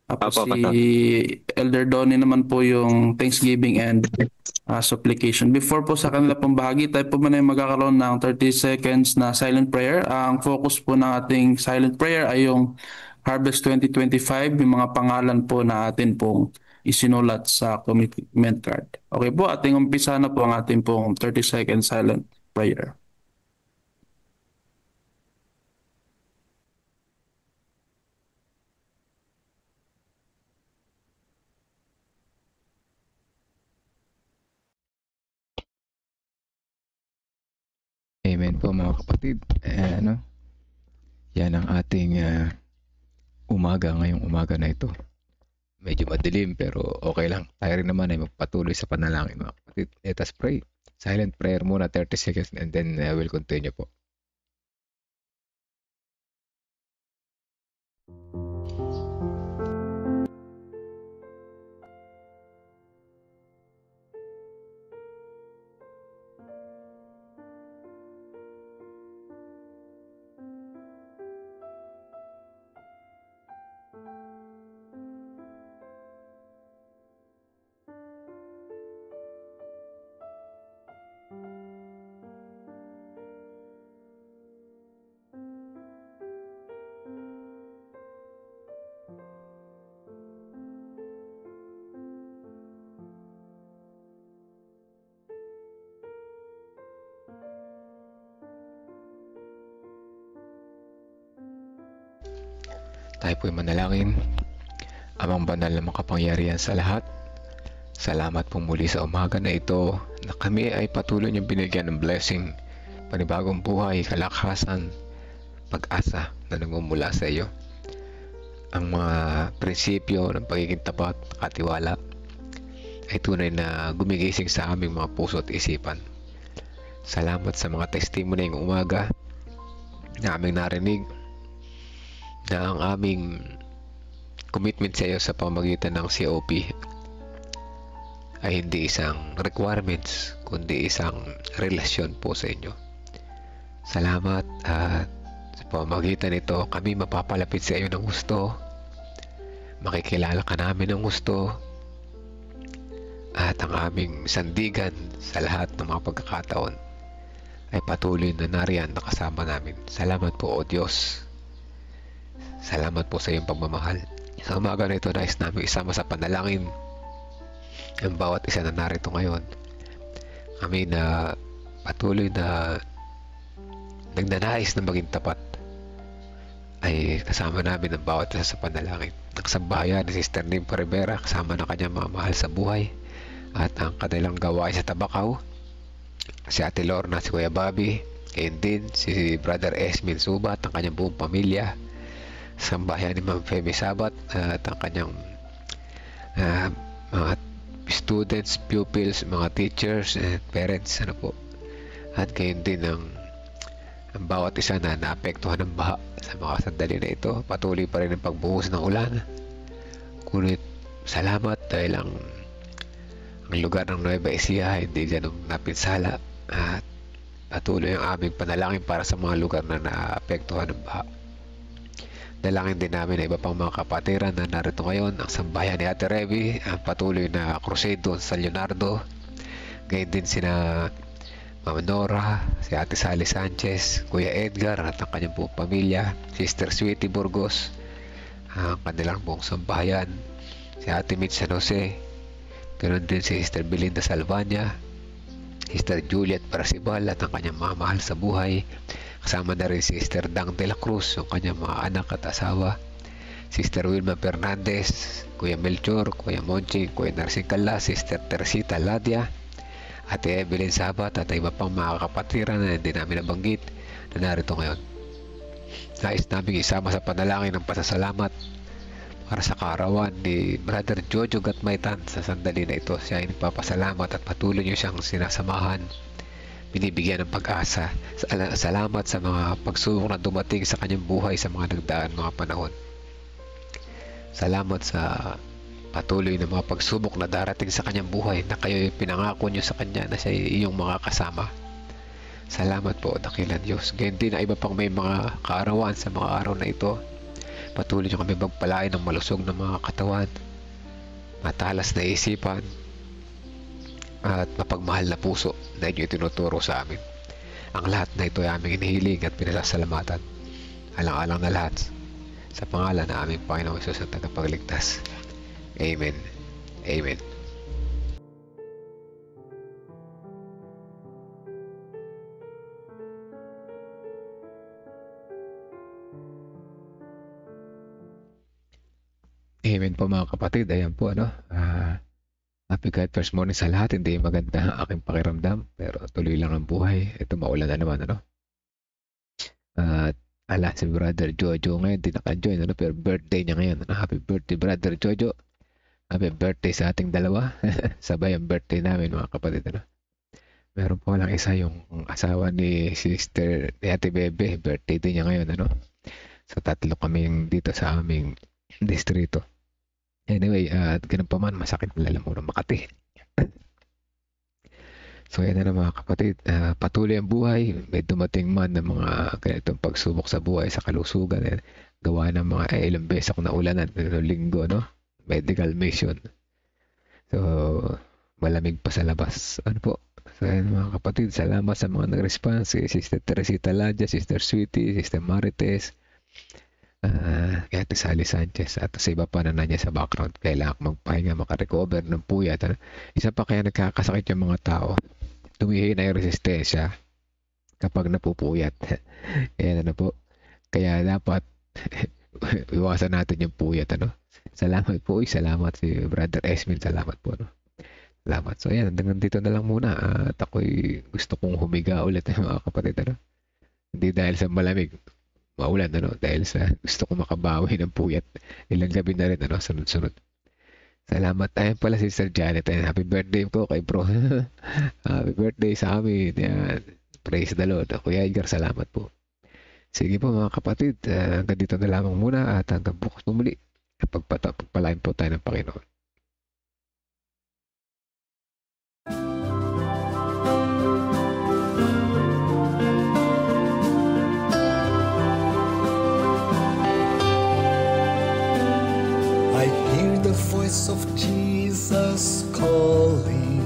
Tapos si Elder Donnie naman po yung thanksgiving and supplication. Before po sa kanila pong bahagi, tayo po muna yung magkakaroon ng 30 seconds na silent prayer. Ang focus po ng ating silent prayer ay yung Harvest 2025, yung mga pangalan po na atin pong isinulat sa commitment card. Okay po, ating umpisa na po ang ating pong 30 seconds silent prayer. Amen po mga kapatid. Yan ang ating umaga ngayong umaga na ito. Medyo madilim pero okay lang. Tayo rin naman ay magpatuloy sa panalangin mga kapatid. Let us pray. Silent prayer muna 30 seconds and then we'll continue po. Tayo po'y manalangin. Amang banal na makapangyarihan sa lahat, salamat po muli sa umaga na ito na kami ay patuloy niyong binigyan ng blessing, panibagong buhay, kalakasan, pag-asa na nagmumula sa iyo. Ang mga prinsipyo ng pagiging tapat, katiwala ay tunay na gumigising sa aming mga puso at isipan. Salamat sa mga testimony ng umaga na aming narinig na ang aming commitment sa iyo sa pamamagitan ng COP ay hindi isang requirements kundi isang relasyon po sa inyo. Salamat at sa pamamagitan nito kami mapapalapit sa iyo ng gusto, makikilala ka namin ng gusto, at ang aming sandigan sa lahat ng mga pagkakataon ay patuloy na nariyan na kasama namin. Salamat po, O Diyos. Salamat po sa iyong pagmamahal. Sa umaga na ito, nais namin isama sa panalangin ang bawat isa na narito ngayon. Kami na patuloy na nagnanais na maging tapat ay kasama namin ang bawat isa sa panalangin. Ang sambahayan ni Sister Nim Rivera kasama na kanyang mga mahal sa buhay at ang kanilang gawain sa Tabakaw, si Ate Lorna, si Kuya Bobby, and din si Brother Esmin Subat, ang kanyang buong pamilya, sambahayan ni Ma'am Femi Sabat at ang kanyang mga students, pupils, mga teachers and parents, at gayon din ang bawat isa na naapektuhan ng baha sa mga sandali na ito. Patuloy pa rin ang pagbuhos ng ulan, ngunit salamat dahil ang lugar ng Nueva Ecija hindi ganun napinsala, at patuloy ang aming panalangin para sa mga lugar na naapektuhan ng baha. Dalangin din namin na iba pang mga kapatiran na narito ngayon, ang sambahayan ni Ate Revy, ang patuloy na crusade doon sa Leonardo, gayon din sina Mama Nora, si Ate Sally Sanchez, Kuya Edgar at ang kanyang buong pamilya, Sister Sweetie Burgos, ang kanilang buong sambahayan, si Ate Mitch San Jose, ganoon din si Sister Belinda Salvania, Sister Juliet Paracibal at ang kanyang mga mahal sa buhay. Kasama na rin si Sister Dang de la Cruz, yung kanyang mga anak at asawa, Sister Wilma Fernandez, Kuya Melchor, Kuya Monching, Kuya Narsing Cala, Sister Teresita Ladia, Ate Evelyn Sabat at iba pang mga kapatiran na hindi namin nabanggit na narito ngayon. Nais namin isama sa panalangin ng pasasalamat para sa kaarawan ni Brother Jojo Gatmaitan sa sandali na ito. Siya ay nagpapasalamat at patuloy niyo siyang sinasamahan, binibigyan ng pag-asa. Salamat sa mga pagsubok na dumating sa kanyang buhay sa mga nagdaan mga panahon. Salamat sa patuloy na mga pagsubok na darating sa kanyang buhay na kayo pinangako niyo sa kanya na siya iyong mga kasama. Salamat po, dakilang Diyos. Ganyan din na iba pang may mga kaarawan sa mga araw na ito. Patuloy niyo kami magpalain ng malusog na mga katawan, matalas na isipan, at mapagmahal na puso na inyo itinuturo sa amin. Ang lahat na ito ay aming inihiling at pinasasalamatan. Alang-alang na lahat sa pangalan na aming Panginoong Hesus at Tagapagligtas. Amen. Amen. Amen po mga kapatid. Ayan po happy God first morning sa lahat. Hindi maganda ang aking pakiramdam pero tuloy lang ang buhay. Ito maulan na naman At si Brother Jojo ngayon di naka-join pero birthday niya ngayon. Happy birthday Brother Jojo. Happy birthday sa ating dalawa. Sabay ang birthday namin mga kapatid. Meron po lang isa yung asawa ni Sister ni Ate Bebe. Birthday din niya ngayon. So tatlo kami dito sa aming distrito. Anyway, ganun pa man, masakit na lalamunan Makati. So yan na mga kapatid. Patuloy ang buhay. May dumating man ng mga ganitong pagsubok sa buhay, sa kalusugan. Gawa ng mga ilang beses ako naulanan ng linggo, medical mission. So, malamig pa sa labas. So, yan mga kapatid, salamat sa mga nag-response. Sister Teresita Ladia, Sister Sweetie, Sister Marites, Ate Sally Sanchez, at sa iba pa na nandiyan sa background. Kailangan magpahinga, makarecover ng puyat. Isa pa kaya nagkakasakit yung mga tao. Tumihina yung resistensya kapag napupuyat. Ayan po. Kaya dapat iwasan natin yung puyat, ano. Salamat po, salamat si Brother Esmin, salamat po, ano. Salamat. So yan, hanggang dito na lang muna. At ako'y gusto kong humiga ulit, mga kapatid, ano. Hindi dahil sa malamig, maulan, ano, dahil sa gusto kong makabawi ng puyat. Ilang gabi na rin, ano, sunod-sunod. Salamat. Ayun pala si Sir Janet. Ayun, happy birthday ko kay bro. Happy birthday sa amin. Yan. Praise the Lord. Kuya Edgar, salamat po. Sige po mga kapatid, hanggang dito na lamang muna at hanggang bukas muli. Pagpalain po tayo ng Panginoon. I hear the voice of Jesus calling.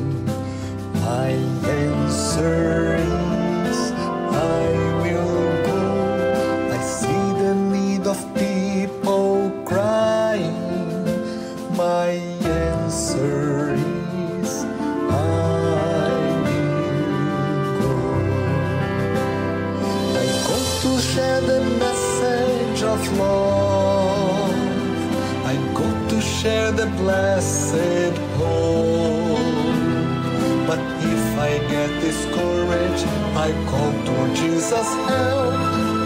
My answer is, I will go. I see the need of people crying. My answer is, I will go. I go to share the message of love. I go to share the blessed hope. But if I get discouraged, I call to Jesus' help.